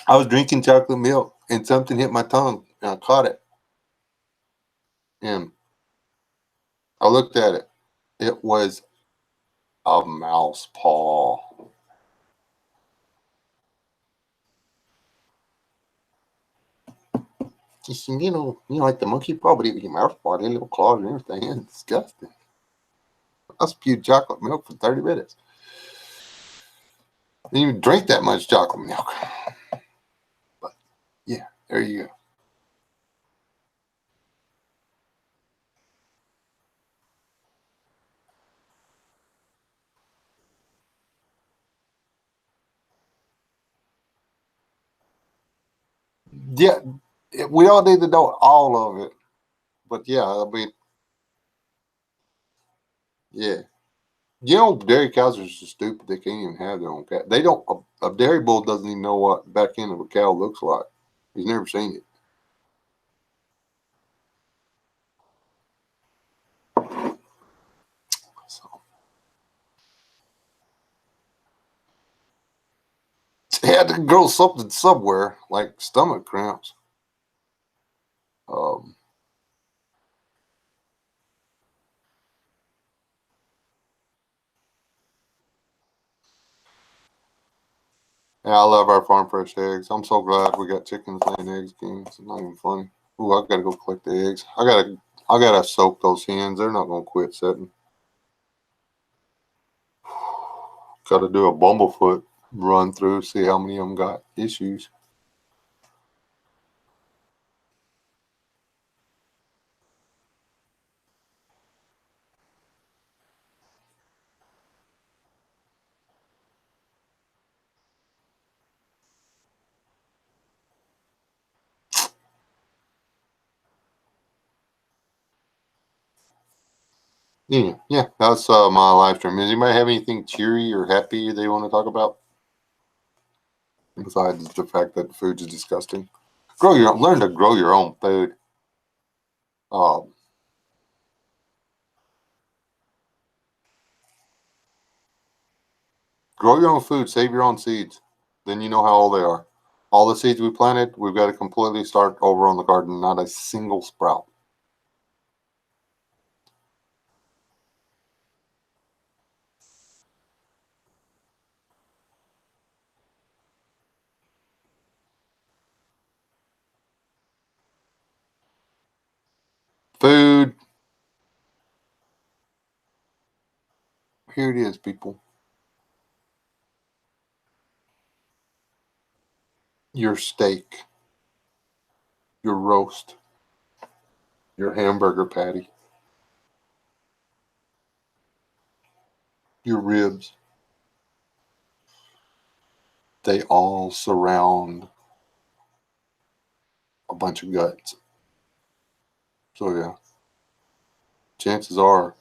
I was drinking chocolate milk and something hit my tongue and I caught it. And I looked at it. It was a mouse paw. Just, like the monkey paw, but it was your mouse paw, the little claws and everything. It's disgusting. I spewed chocolate milk for 30 minutes. I didn't even drink that much chocolate milk. But yeah, there you go. Yeah, we all need to know all of it. But yeah, I mean, yeah. Dairy cows are so stupid they can't even have their own cat. They don't. A dairy bull doesn't even know what back end of a cow looks like. He's never seen it. So he had to grow something somewhere, like stomach cramps. Um, yeah, I love our farm fresh eggs. I'm so glad we got chickens laying eggs again. It's not even funny. Ooh, I gotta go collect the eggs. I gotta soak those hens. They're not gonna quit setting. Gotta do a bumblefoot run through, see how many of them got issues. Yeah, that's my live stream. Does anybody have anything cheery or happy they want to talk about besides the fact that the food is disgusting? Learn to grow your own food. Um, grow your own food. Save your own seeds. Then you know how old they are. All the seeds we planted, we've got to completely start over on the garden. Not a single sprout. Food. Here it is, people. Your steak, your roast, your hamburger patty, your ribs. They all surround a bunch of guts. So yeah, chances are,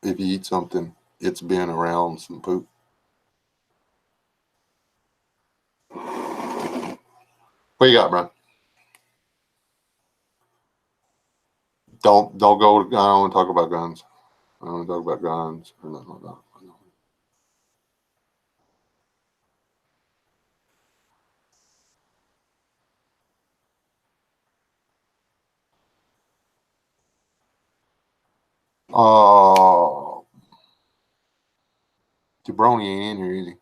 if you eat something, it's been around some poop. What you got, Brian? Don't go. I don't want to talk about guns. I don't want to talk about guns or nothing like that. Jabroni ain't in here, is he?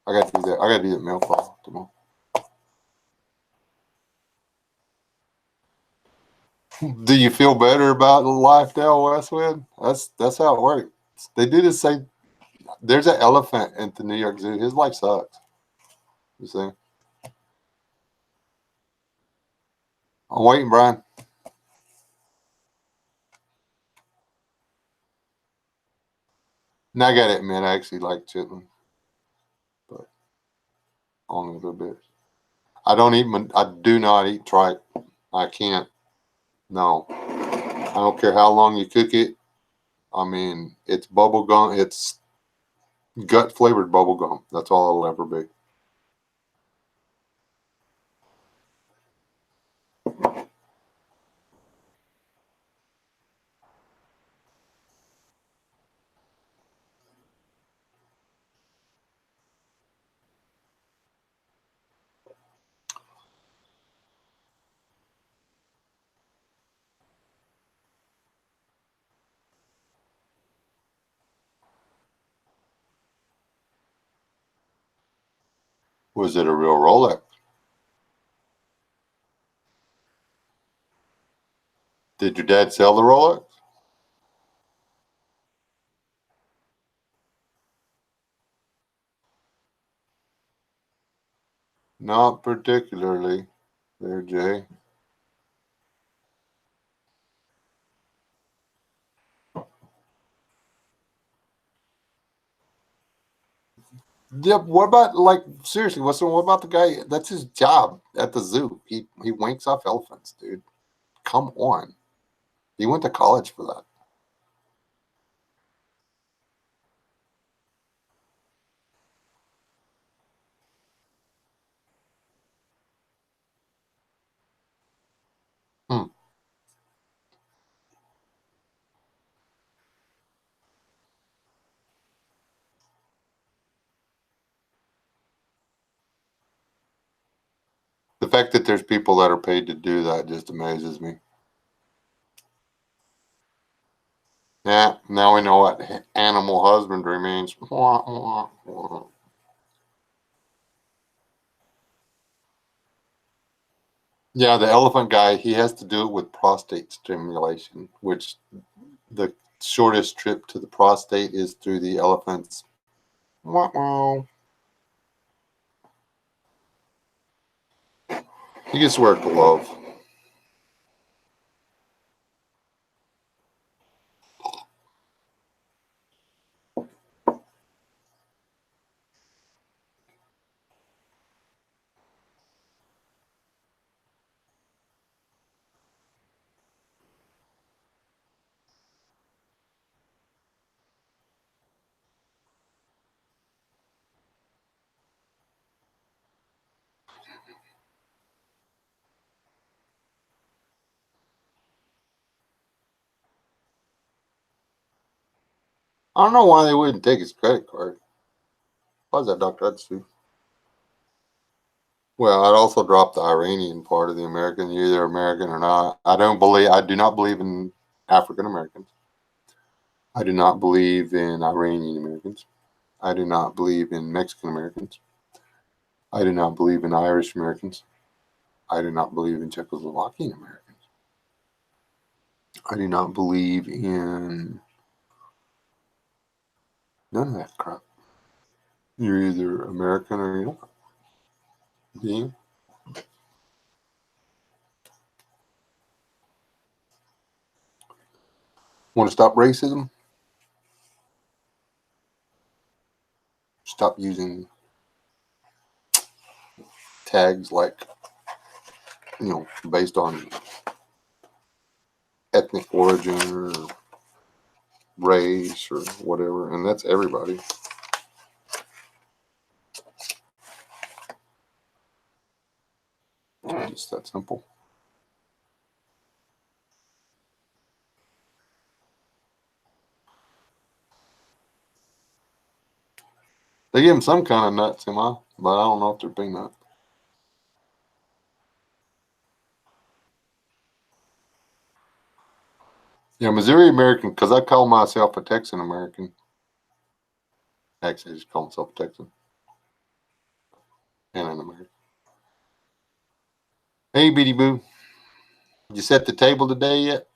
I got to do that. I got to do that mail call tomorrow. Do you feel better about life now, Westwood? That's how it works. They do the same. There's an elephant at the New York Zoo. His life sucks. You see? I'm waiting, Brian. Now I got to admit, I actually like chitlin, but only a little bit. I don't even. I do not eat tripe. I can't. No. I don't care how long you cook it. I mean, it's bubble gum. It's gut flavored bubble gum. That's all it'll ever be. Was it a real Rolex? Did your dad sell the Rolex? Not particularly, there, Jay. Yeah, what about, like, seriously, what about the guy? That's his job at the zoo. He winks off elephants, dude. Come on. He went to college for that. Hmm. The fact that there's people that are paid to do that just amazes me. Yeah, now we know what animal husbandry means. Wah, wah, wah. Yeah, the elephant guy, he has to do it with prostate stimulation, which the shortest trip to the prostate is through the elephant's. Wah, wah. He gets to wear a glove. I don't know why they wouldn't take his credit card. Why is that, Doctor? I'd sue. Well, I'd also drop the Iranian part of the American. You're either American or not. I do not believe in African Americans. I do not believe in Iranian Americans. I do not believe in Mexican Americans. I do not believe in Irish Americans. I do not believe in Czechoslovakian Americans. I do not believe in none of that crap. You're either American or you're not. Being. Want to stop racism? Stop using tags like, based on ethnic origin or race or whatever, and that's everybody. Just that simple. They give them some kind of nuts, but I don't know if they're peanut. Yeah, Missouri American, because I call myself a Texan American. Actually, I just call myself a Texan and an American. Hey, Beady Boo. Did you set the table today yet?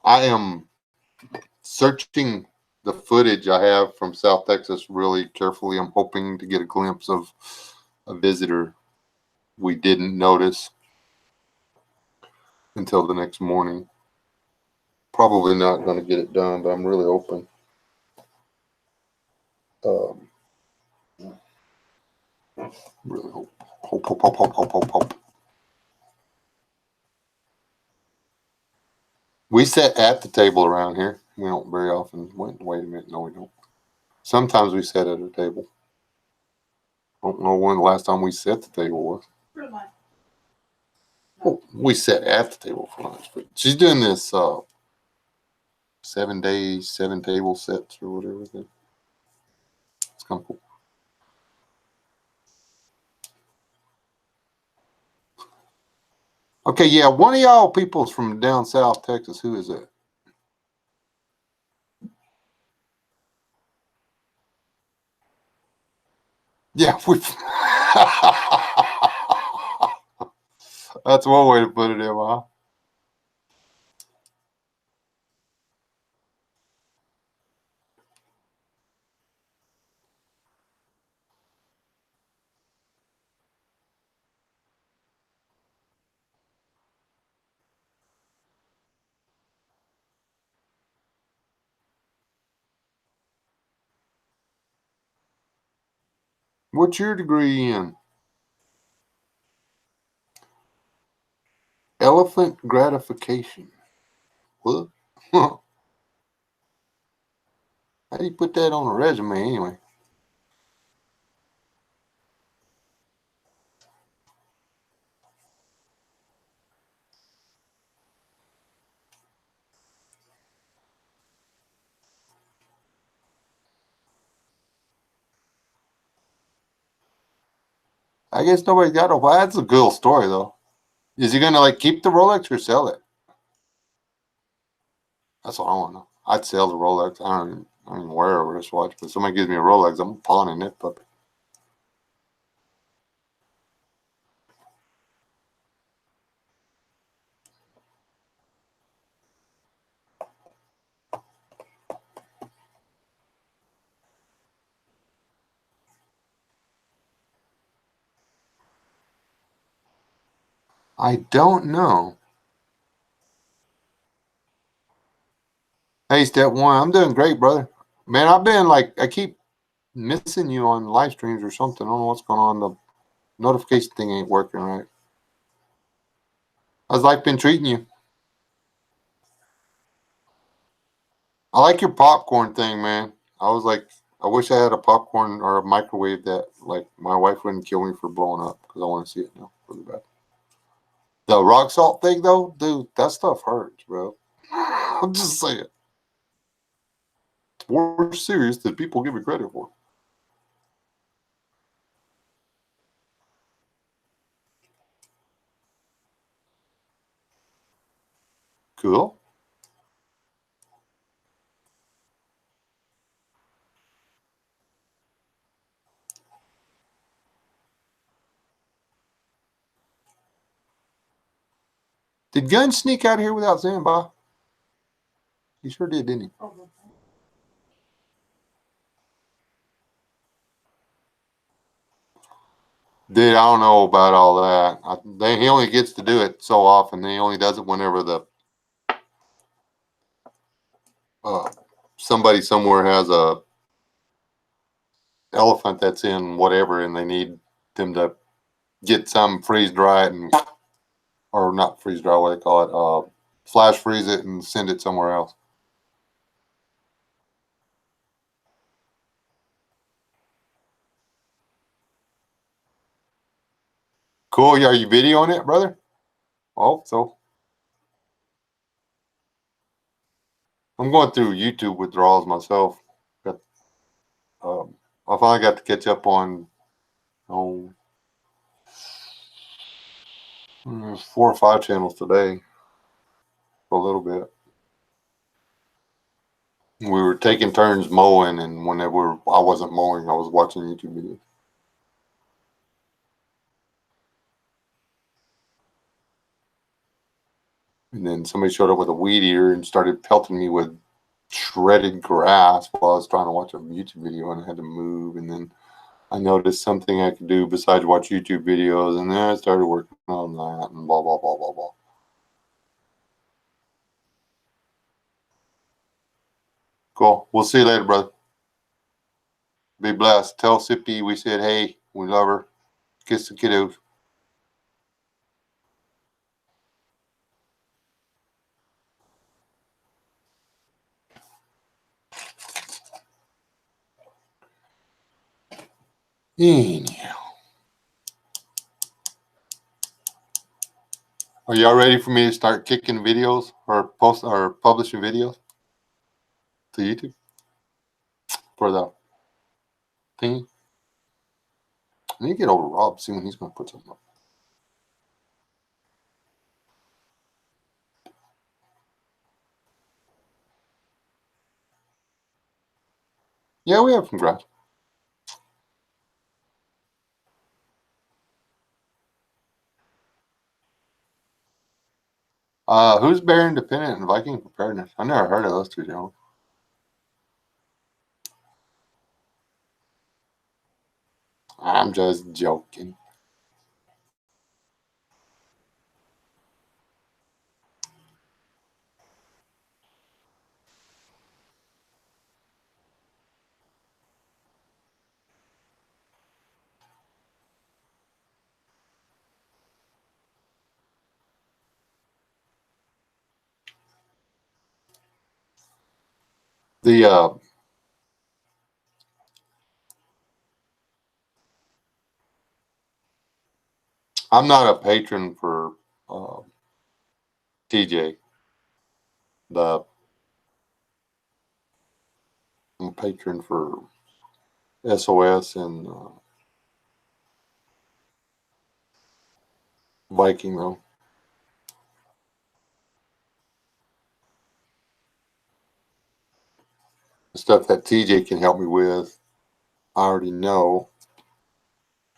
I am searching the footage I have from South Texas really carefully. I'm hoping to get a glimpse of a visitor we didn't notice until the next morning. Probably not going to get it done, but I'm really hoping. Really hope. Hope. We sit at the table around here. We don't very often. Wait a minute. No, we don't. Sometimes we sit at a table. I don't know when the last time we sat at the table was. For lunch. Oh, we sat at the table for lunch. But she's doing this 7 days, 7 table sets or whatever. It's kind of cool. Okay, yeah, one of y'all people's from down south Texas. Who is it? Yeah, we. That's one way to put it, Emma. What's your degree in? Elephant gratification. What? How do you put that on a resume anyway? I guess nobody got a. Well, that's a cool story though. Is he gonna like keep the Rolex or sell it? That's what I want to know. I'd sell the Rolex. I don't even wear a wristwatch, but somebody gives me a Rolex, I'm pawning it puppy. I don't know. Hey, step one, I'm doing great, brother. Man, I've been like, I keep missing you on live streams or something. I don't know what's going on. The notification thing ain't working right. How's life been treating you? I like your popcorn thing, man. I was like, I wish I had a popcorn or a microwave that, like, my wife wouldn't kill me for blowing up because I want to see it now really bad. The rock salt thing, though, dude, that stuff hurts, bro. I'm just saying. It's more serious than people give me credit for. Cool. Did Gunn sneak out of here without saying bye? He sure did, didn't he? Dude, I don't know about all that. He only gets to do it so often. He only does it whenever the uh, somebody somewhere has a elephant that's in whatever, and they need them to get some freeze dry it and or not freeze dry, what they call it, flash freeze it and send it somewhere else. Cool. Are you videoing it, brother? Oh, so I'm going through YouTube withdrawals myself. Got, I finally got to catch up on oh, 4 or 5 channels today for a little bit. We were taking turns mowing, and whenever I wasn't mowing, I was watching YouTube videos. And then somebody showed up with a weed eater and started pelting me with shredded grass while I was trying to watch a YouTube video, and I had to move. And then I noticed something I could do besides watch YouTube videos, and then I started working on that and blah, blah, blah, blah, blah. Cool. We'll see you later, brother. Be blessed. Tell Sippy we said, hey, we love her. Kiss the kiddos. Anyhow. Are y'all ready for me to start kicking videos or post or publishing videos to YouTube for the thing? I need to get over to Rob, see when he's going to put something up. Yeah, we have some grass. Who's Bear Independent and Viking Preparedness? I never heard of those two, Joe. I'm just joking. The I'm not a patron for TJ. I'm a patron for SOS and Viking though. The stuff that TJ can help me with, I already know.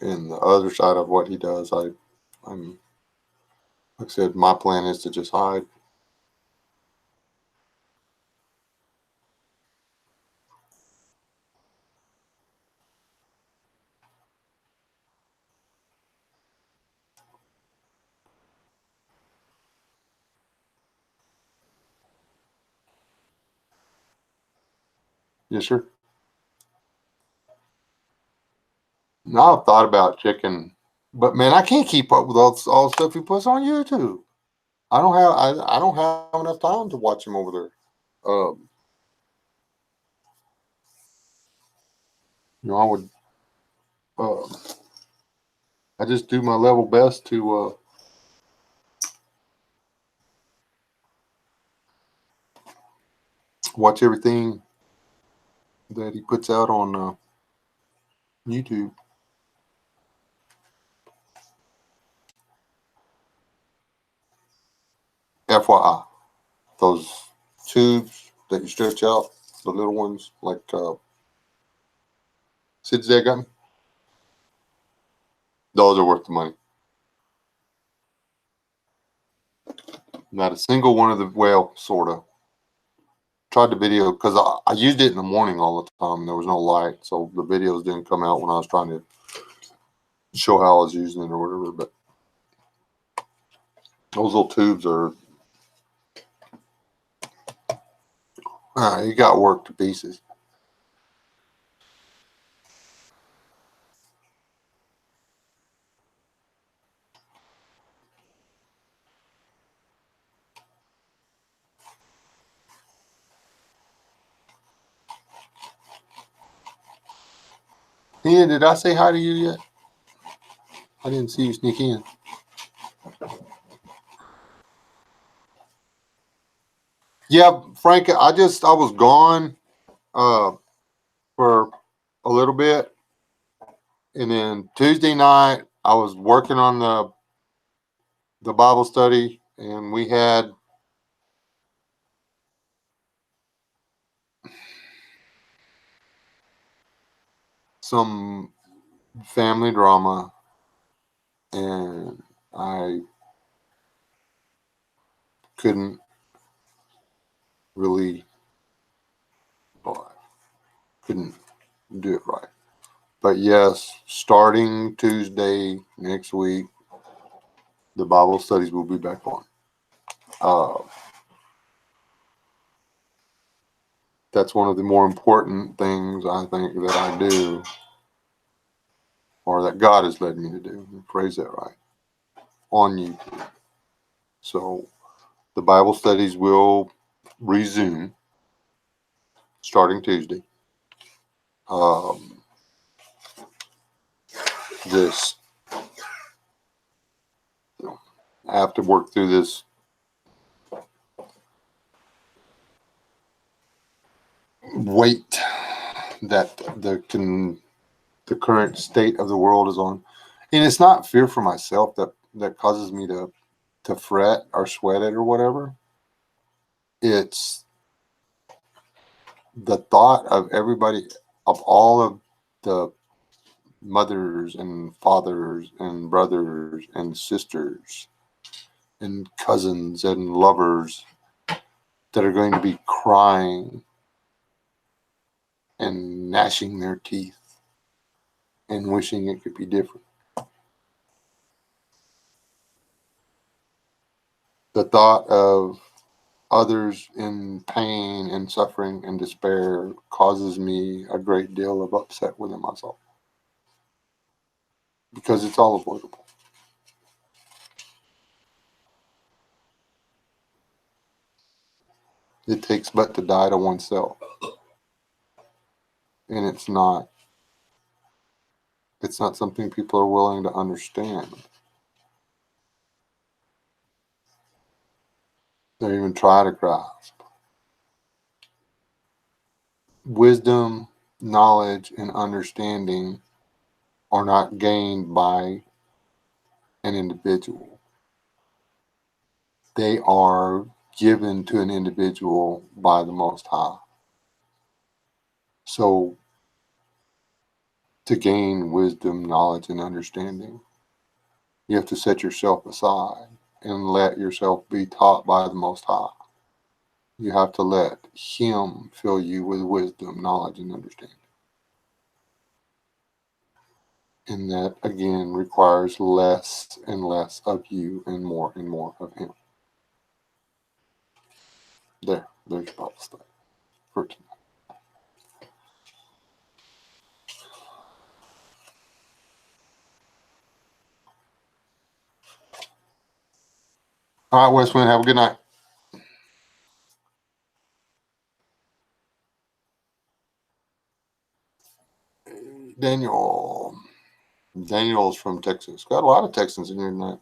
And the other side of what he does, I'm like I said, my plan is to just hide. Yes, sir. Now I've thought about chicken, but man, I can't keep up with all the stuff he puts on YouTube. I don't have enough time to watch him over there. Um, I would uh, I just do my level best to watch everything that he puts out on YouTube. FYI, those tubes that you stretch out, the little ones like Sid's dad got me, those are worth the money. Not a single one of the, well, sort of. Tried the video because I used it in the morning all the time and there was no light. So the videos didn't come out when I was trying to show how I was using it or whatever. But those little tubes are, you got work to pieces. Tina, did I say hi to you yet? I didn't see you sneak in. Yeah, Frank, I was gone for a little bit. And then Tuesday night, I was working on the Bible study, and we had some family drama, and I couldn't really, couldn't do it right. But yes, starting Tuesday next week, the Bible studies will be back on. That's one of the more important things I think that I do, or that God has led me to do. Phrase that right. On YouTube. So the Bible studies will resume starting Tuesday. This, I have to work through this weight that the current state of the world is on, and it's not fear for myself that causes me to fret or sweat it or whatever. It's the thought of everybody. of all of the mothers and fathers and brothers and sisters and cousins and lovers that are going to be crying and gnashing their teeth and wishing it could be different. The thought of others in pain and suffering and despair causes me a great deal of upset within myself because it's all avoidable. It takes but to die to oneself. And it's not something people are willing to understand. They even try to grasp. Wisdom, knowledge, and understanding are not gained by an individual. They are given to an individual by the Most High. So, to gain wisdom, knowledge, and understanding, you have to set yourself aside and let yourself be taught by the Most High. You have to let Him fill you with wisdom, knowledge, and understanding. And that, again, requires less and less of you and more of Him. There's Bible study for tonight. All right, Westwind, have a good night. Daniel's from Texas. Got a lot of Texans in here tonight.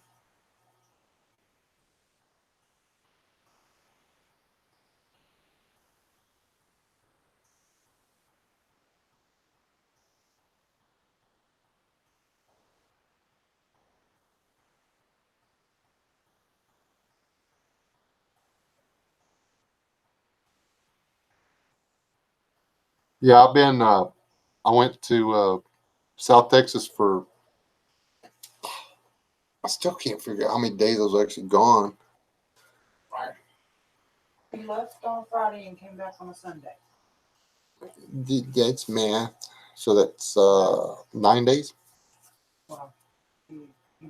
Yeah, I went to South Texas for, I still can't figure out how many days I was actually gone. He left on Friday and came back on a Sunday. That's math. So that's 9 days. Well, he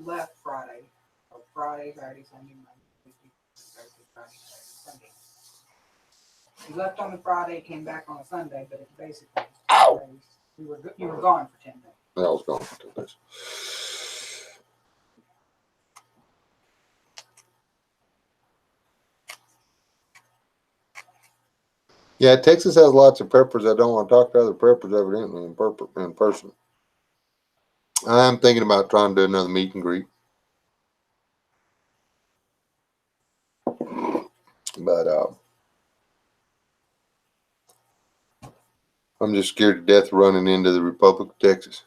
left Friday. So Friday, Saturday, Sunday, Monday, Tuesday, Thursday, Friday, Saturday, Sunday. He left on the Friday, came back on a Sunday, but it's basically 10 days. You were gone for 10 days. Yeah, I was gone for 10 days. Yeah, Texas has lots of preppers that don't want to talk to other preppers evidently in person. I'm thinking about trying to do another meet and greet. But I'm just scared to death running into the Republic of Texas.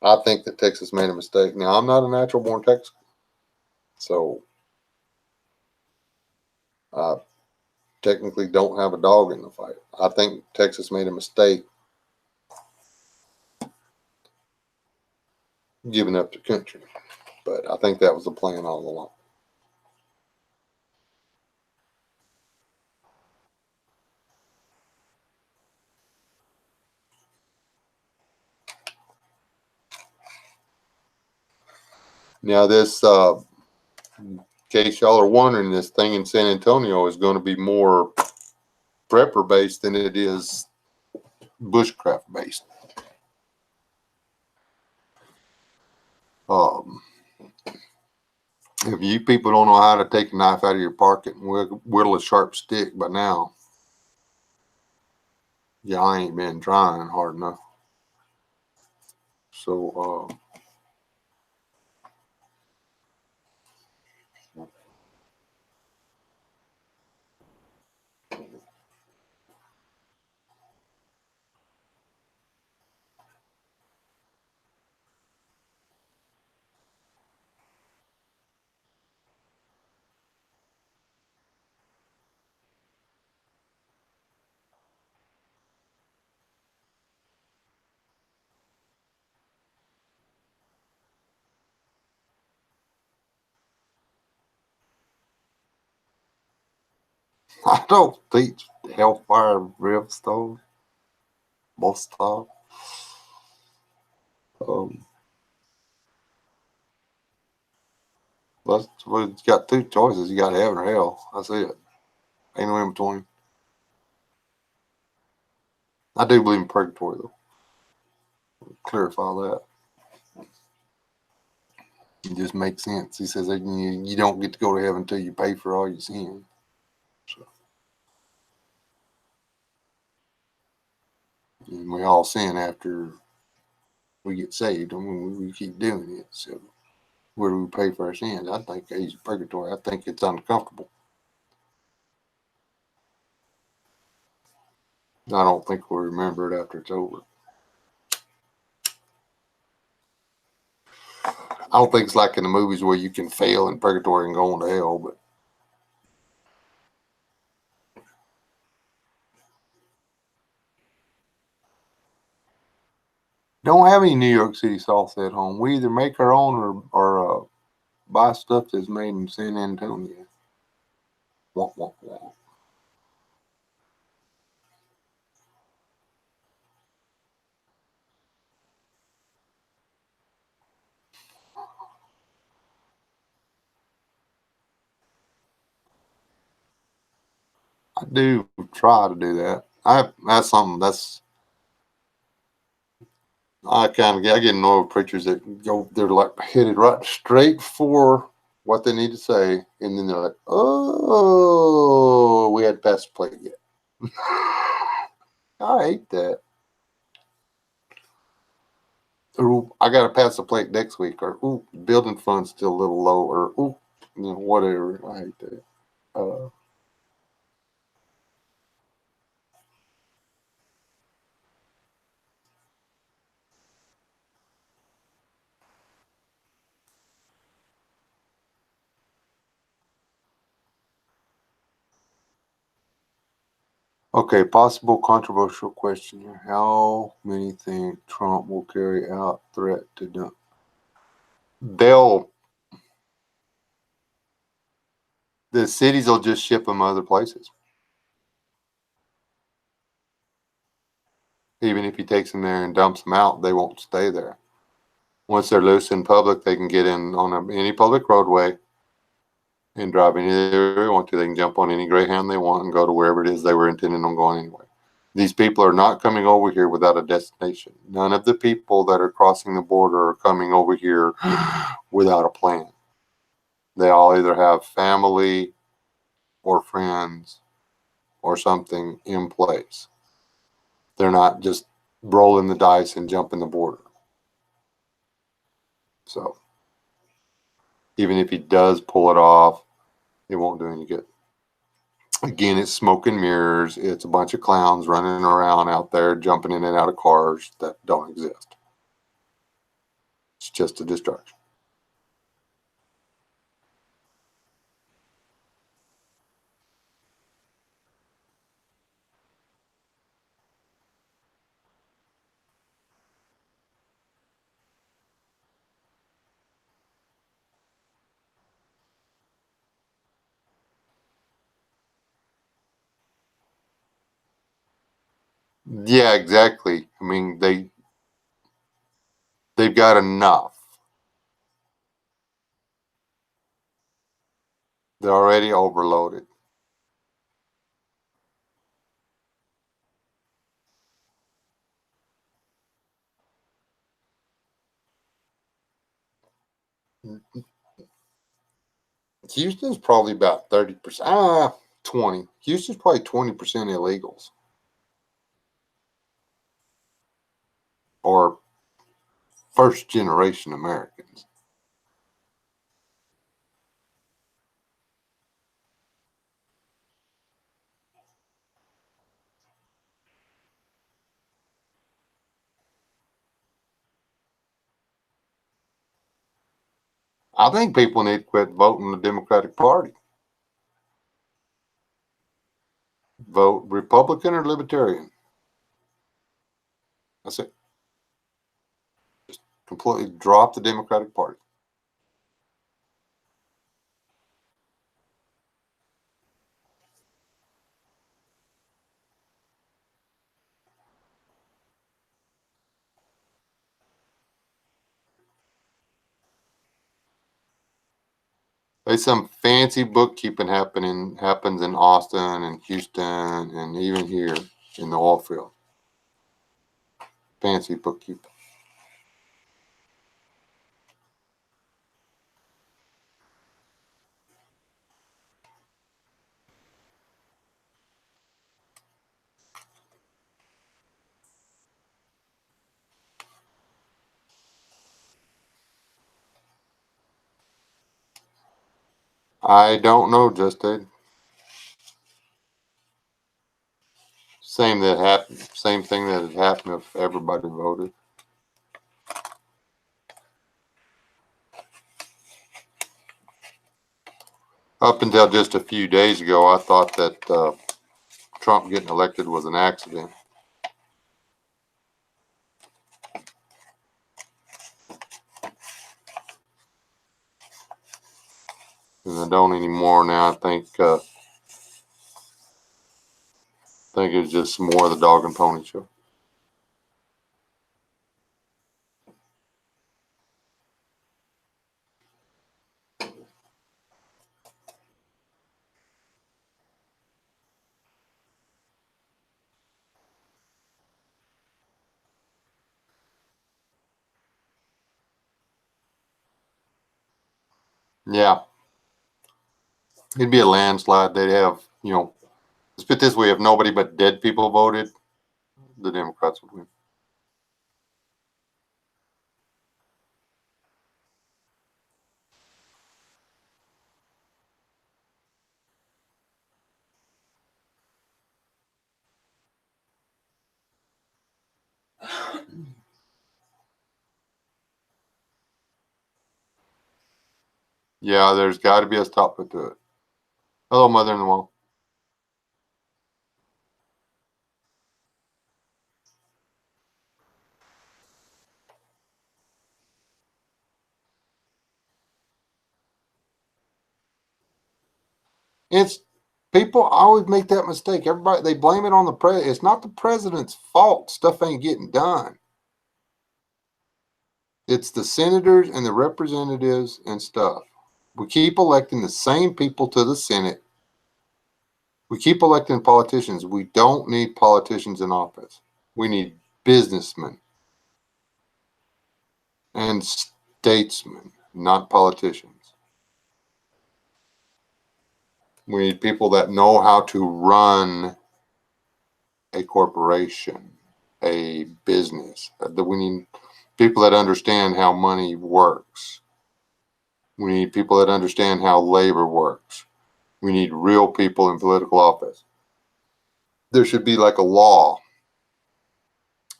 I think that Texas made a mistake. Now, I'm not a natural born Texan, so I technically don't have a dog in the fight. I think Texas made a mistake giving up the country, but I think that was the plan all along. Now, this, in case y'all are wondering, this thing in San Antonio is going to be more prepper based than it is bushcraft based. Um, if you people don't know how to take a knife out of your pocket and whittle a sharp stick by now, y'all ain't been trying hard enough. So, I don't teach hellfire brimstone most time. But we've got two choices. You got heaven or hell. That's it. Ain't no in between. I do believe in purgatory, though. Clarify that. It just makes sense. He says that you don't get to go to heaven until you pay for all your sins. So, and we all sin after we get saved. I mean, we keep doing it. So where do we pay for our sins? I think it's purgatory. I think it's uncomfortable. I don't think we'll remember it after it's over. I don't think it's like in the movies where you can fail in purgatory and go on to hell, but don't have any New York City salsa at home. We either make our own or buy stuff that's made in San Antonio. Wah, wah, wah. I do try to do that. That's something I get annoyed with preachers that go, they're like headed right straight for what they need to say, and then they're like, "Oh, we had to pass the plate yet." I hate that. Or I got to pass the plate next week, or ooh, building fund's still a little low, or ooh, whatever. I hate that. Uh, Okay, possible controversial question here. How many think Trump will carry out threat to dump? They'll the cities will just ship them other places. Even if he takes them there and dumps them out, they won't stay there. Once they're loose in public, they can get in on any public roadway and drive anywhere they want to. They can jump on any Greyhound they want and go to wherever it is they were intending on going anyway. These people are not coming over here without a destination. None of the people that are crossing the border are coming over here without a plan. They all either have family or friends or something in place. They're not just rolling the dice and jumping the border. So even if he does pull it off, it won't do any good. Again, it's smoke and mirrors. It's a bunch of clowns running around out there, jumping in and out of cars that don't exist. It's just a distraction. Yeah, exactly. I mean, they've got enough. They're already overloaded. Houston's probably about 30%. 20. Houston's probably 20% illegals or first generation Americans. I think people need to quit voting the Democratic Party. Vote Republican or Libertarian. That's it. Completely drop the Democratic Party. There's some fancy bookkeeping happens in Austin and Houston and even here in the oil field. Fancy bookkeeping. I don't know, just Ed. Same thing that had happened if everybody voted. Up until just a few days ago, I thought that Trump getting elected was an accident. And I don't anymore now. I think it's just more of the dog and pony show. Yeah, it'd be a landslide. They'd have, let's put it this way: if nobody but dead people voted, the Democrats would win. Yeah, there's got to be a stop to it. Hello, mother-in-law. It's people always make that mistake. Everybody they blame it on the president. It's not the president's fault. Stuff ain't getting done. It's the senators and the representatives and stuff. We keep electing the same people to the Senate. We keep electing politicians. We don't need politicians in office. We need businessmen and statesmen, not politicians. We need people that know how to run a corporation, a business. We need people that understand how money works. We need people that understand how labor works. We need real people in political office. There should be like a law,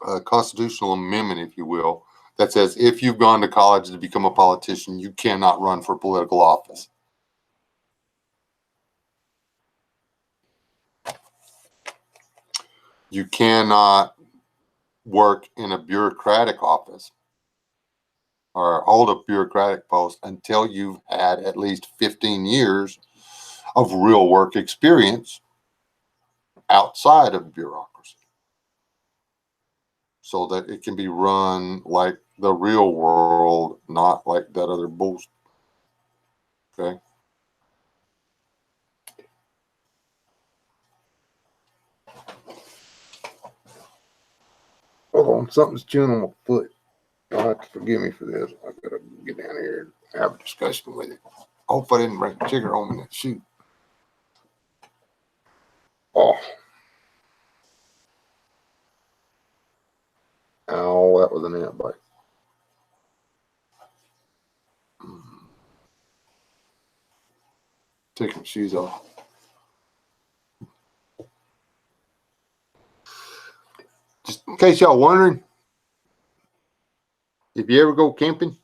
a constitutional amendment, if you will, that says if you've gone to college to become a politician, you cannot run for political office. You cannot work in a bureaucratic office or hold a bureaucratic post until you've had at least 15 years of real work experience outside of bureaucracy so that it can be run like the real world, not like that other bullshit. Okay. Hold on, something's chewing on my foot. You'll have to forgive me for this. I gotta get down here and have a discussion with it. I hope I didn't bring sugar home in that shoot. Oh. Ow, that was an ant bite. Take my shoes off. Just in case y'all wondering, if you ever go camping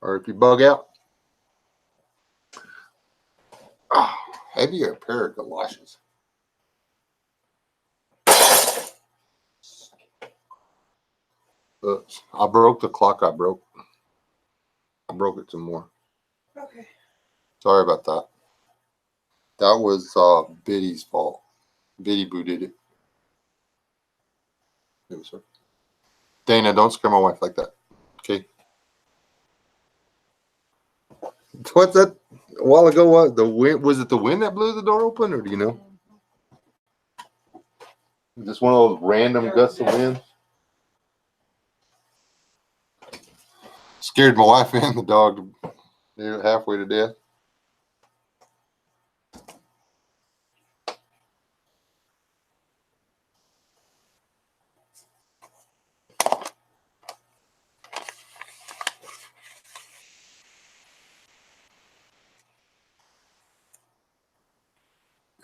or if you bug out, have you a pair of galoshes? Oops, I broke the clock I broke. I broke it some more. Okay. Sorry about that. That was Biddy's fault. Biddy Boo did it. It was her. Dana, don't scare my wife like that. Okay? What's that? A while ago, what the wind was it? The wind that blew the door open, or do you know? Just one of those random gusts of wind. Scared my wife and the dog near halfway to death.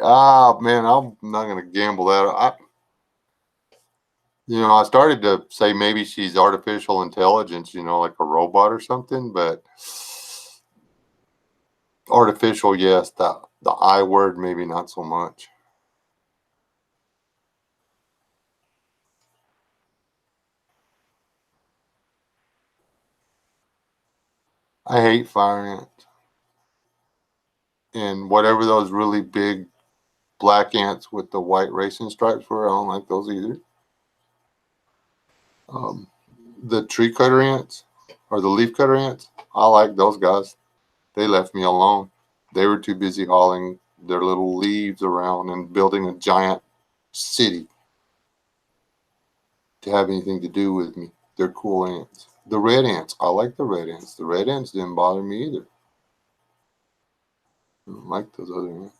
Ah, man, I'm not gonna gamble that. I started to say maybe she's artificial intelligence, like a robot or something, but artificial, yes. The I word, maybe not so much. I hate fire ants. And whatever those really big black ants with the white racing stripes were, I don't like those either. Um, the tree cutter ants or the leaf cutter ants, I like those guys. They left me alone. They were too busy hauling their little leaves around and building a giant city to have anything to do with me. They're cool ants. The red ants, I like the red ants. The red ants didn't bother me either. I don't like those other ants.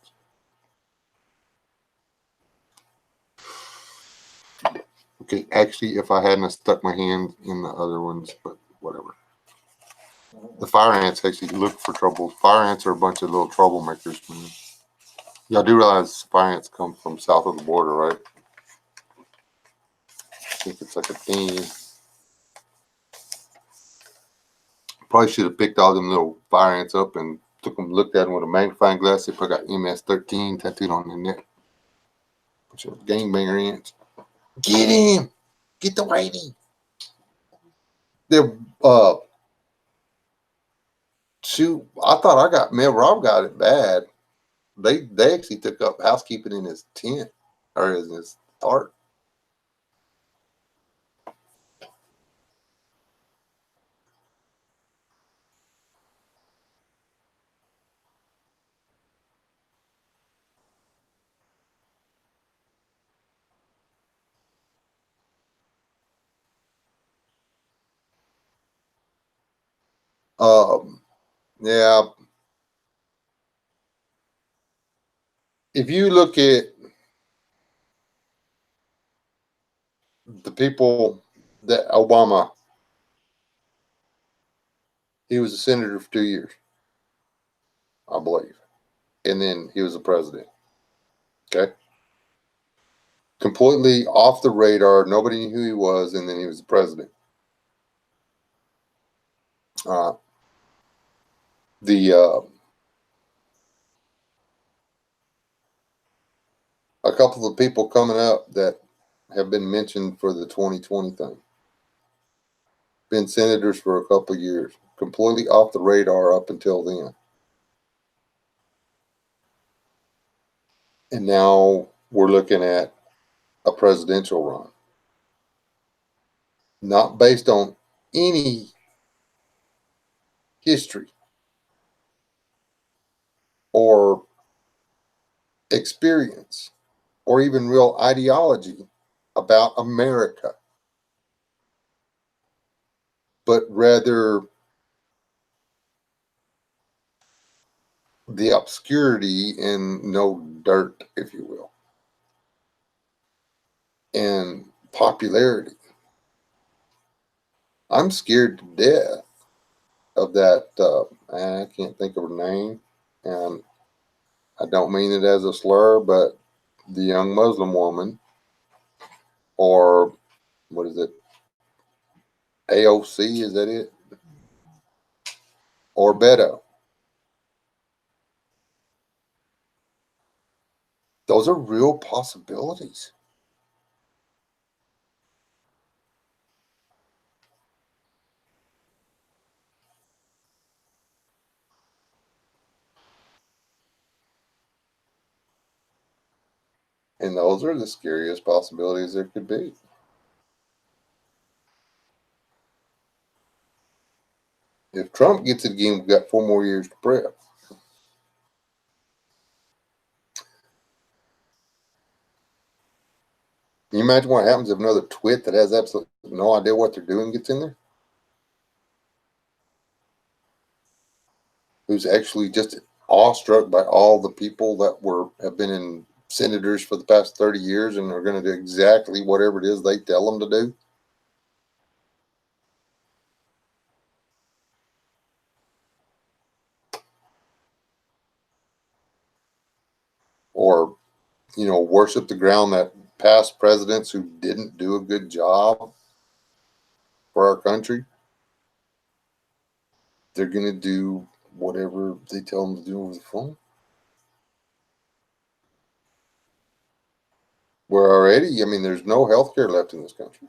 Okay, actually, if I hadn't stuck my hand in the other ones, but whatever. The fire ants actually look for trouble. Fire ants are a bunch of little troublemakers, man. Y'all do realize fire ants come from south of the border, right? I think it's like a thing. Probably should have picked all them little fire ants up and looked at them with a magnifying glass. They probably got MS-13 tattooed on their neck. Bunch of gangbanger ants. Get him! Get the whitey! They're shoot. I thought I got me. Rob got it bad. They actually took up housekeeping in his tent or in his tarp. Yeah. If you look at the people that Obama, he was a senator for 2 years, I believe, and then he was the president. Okay, completely off the radar. Nobody knew who he was, and then he was the president. Uh, the a couple of people coming up that have been mentioned for the 2020 thing. Been senators for a couple of years, completely off the radar up until then. And now we're looking at a presidential run. Not based on any history or experience or even real ideology about America, but rather the obscurity and no dirt, if you will, and popularity. I'm scared to death of that. I can't think of her name, and I don't mean it as a slur, but the young Muslim woman, or what is it? AOC, is that it? Or Beto. Those are real possibilities. And those are the scariest possibilities there could be. If Trump gets it again, we've got 4 more years to prep. Can you imagine what happens if another twit that has absolutely no idea what they're doing gets in there? Who's actually just awestruck by all the people that have been in senators for the past 30 years and are going to do exactly whatever it is they tell them to do? Or, worship the ground that past presidents who didn't do a good job for our country, they're going to do whatever they tell them to do over the phone. We're already, there's no health care left in this country.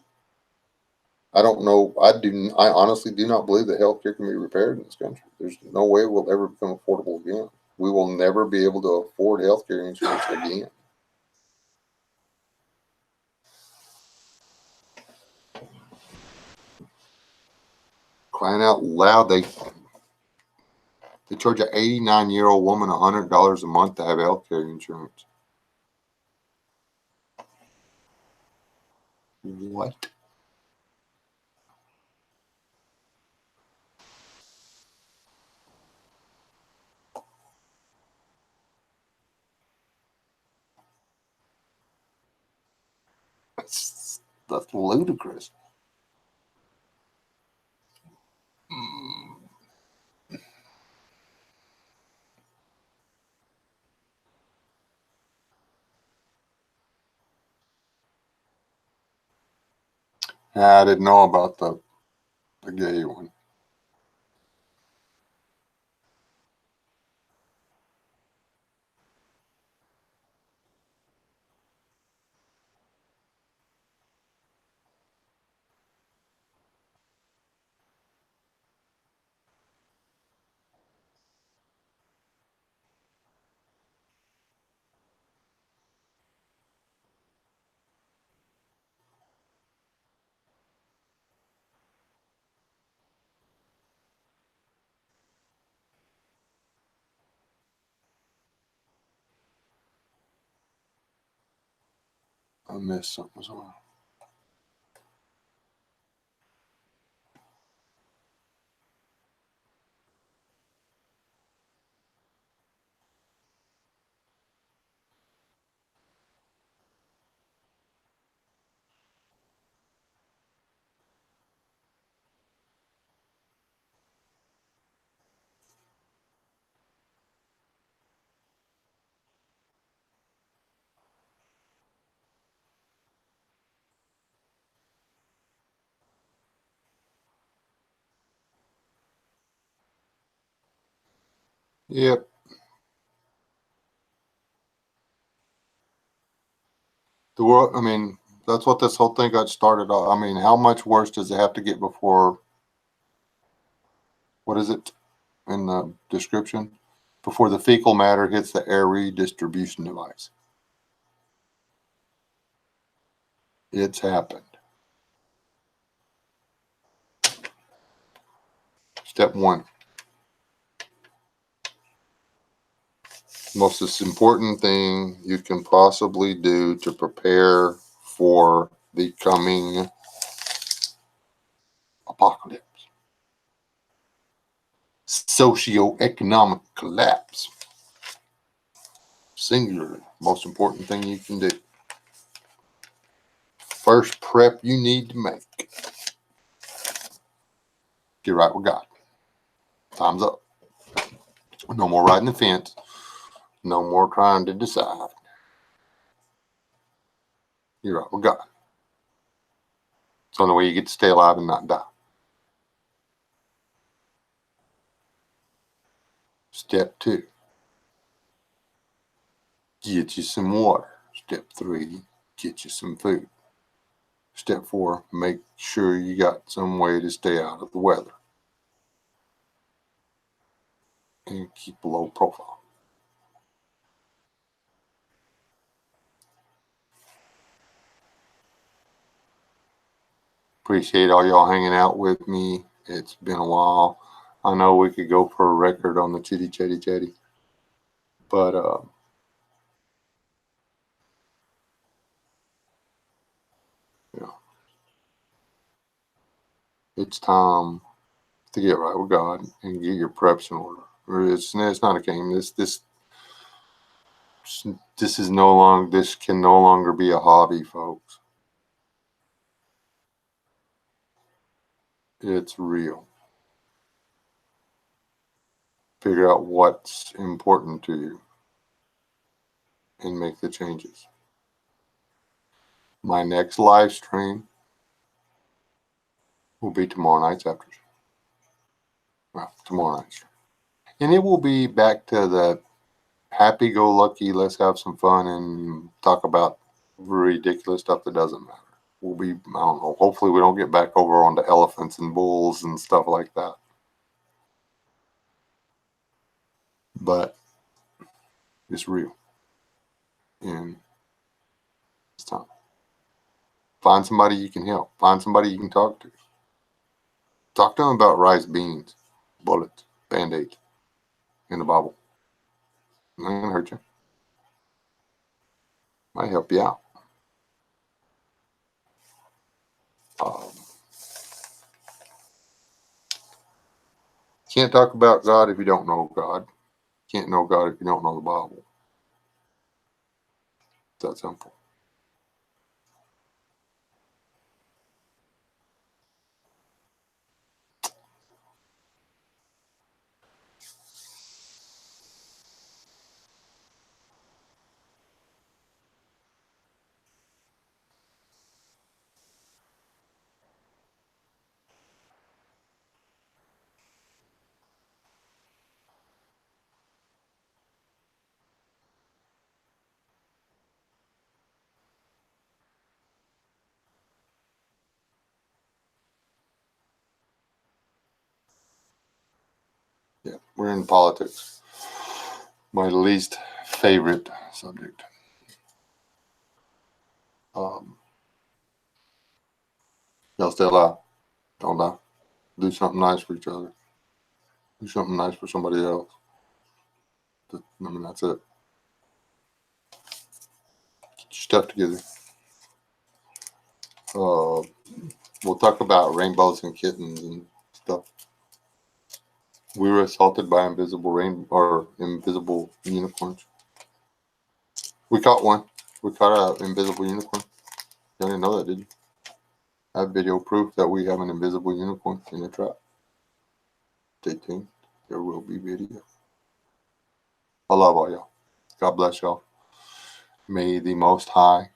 I don't know. I honestly do not believe that health care can be repaired in this country. There's no way it will ever become affordable again. We will never be able to afford health care insurance again. Crying out loud, they charge an 89-year-old woman $100 a month to have health care insurance. What? That's ludicrous. I didn't know about the gay one. I missed something. Sorry. Yep. The world. That's what this whole thing got started on. How much worse does it have to get before? What is it in the description? Before the fecal matter hits the air redistribution device. It's happened. Step 1. Most important thing you can possibly do to prepare for the coming apocalypse. Socioeconomic collapse. Singular. Most important thing you can do. First prep you need to make. Get right with God. Time's up. No more riding the fence. No more trying to decide. You're right with God. It's the only way you get to stay alive and not die. Step 2. Get you some water. Step 3. Get you some food. Step 4. Make sure you got some way to stay out of the weather. And keep a low profile. Appreciate all y'all hanging out with me. It's been a while. I know we could go for a record on the chitty chatty chatty, but yeah, it's time to get right with God and get your preps in order. It's not a game. This is no longer. This can no longer be a hobby, folks. It's real. Figure out what's important to you and make the changes. My next live stream will be tomorrow night's after. Well, tomorrow night stream. And it will be back to the happy-go-lucky, let's have some fun and talk about ridiculous stuff that doesn't matter. We'll be, I don't know, hopefully we don't get back over onto elephants and bulls and stuff like that. But it's real. And it's time. Find somebody you can help. Find somebody you can talk to. Talk to them about rice, beans, bullets, Band-Aids, and the Bible. Not going to hurt you. Might help you out. Can't talk about God if you don't know God. Can't know God if you don't know the Bible. It's that simple. Yeah, we're in politics. My least favorite subject. Y'all stay alive. Don't die. Do something nice for each other. Do something nice for somebody else. I mean, that's it. Get your stuff together. We'll talk about rainbows and kittens and stuff. We were assaulted by invisible unicorns. We caught one. We caught an invisible unicorn. You didn't know that, did you? I have video proof that we have an invisible unicorn in the trap. Stay tuned. There will be video. I love all y'all. God bless y'all. May the Most High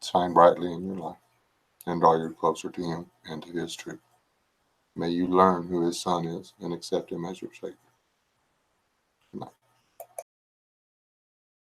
shine brightly in your life and draw you closer to Him and to His truth. May you learn who His Son is and accept Him as your Savior.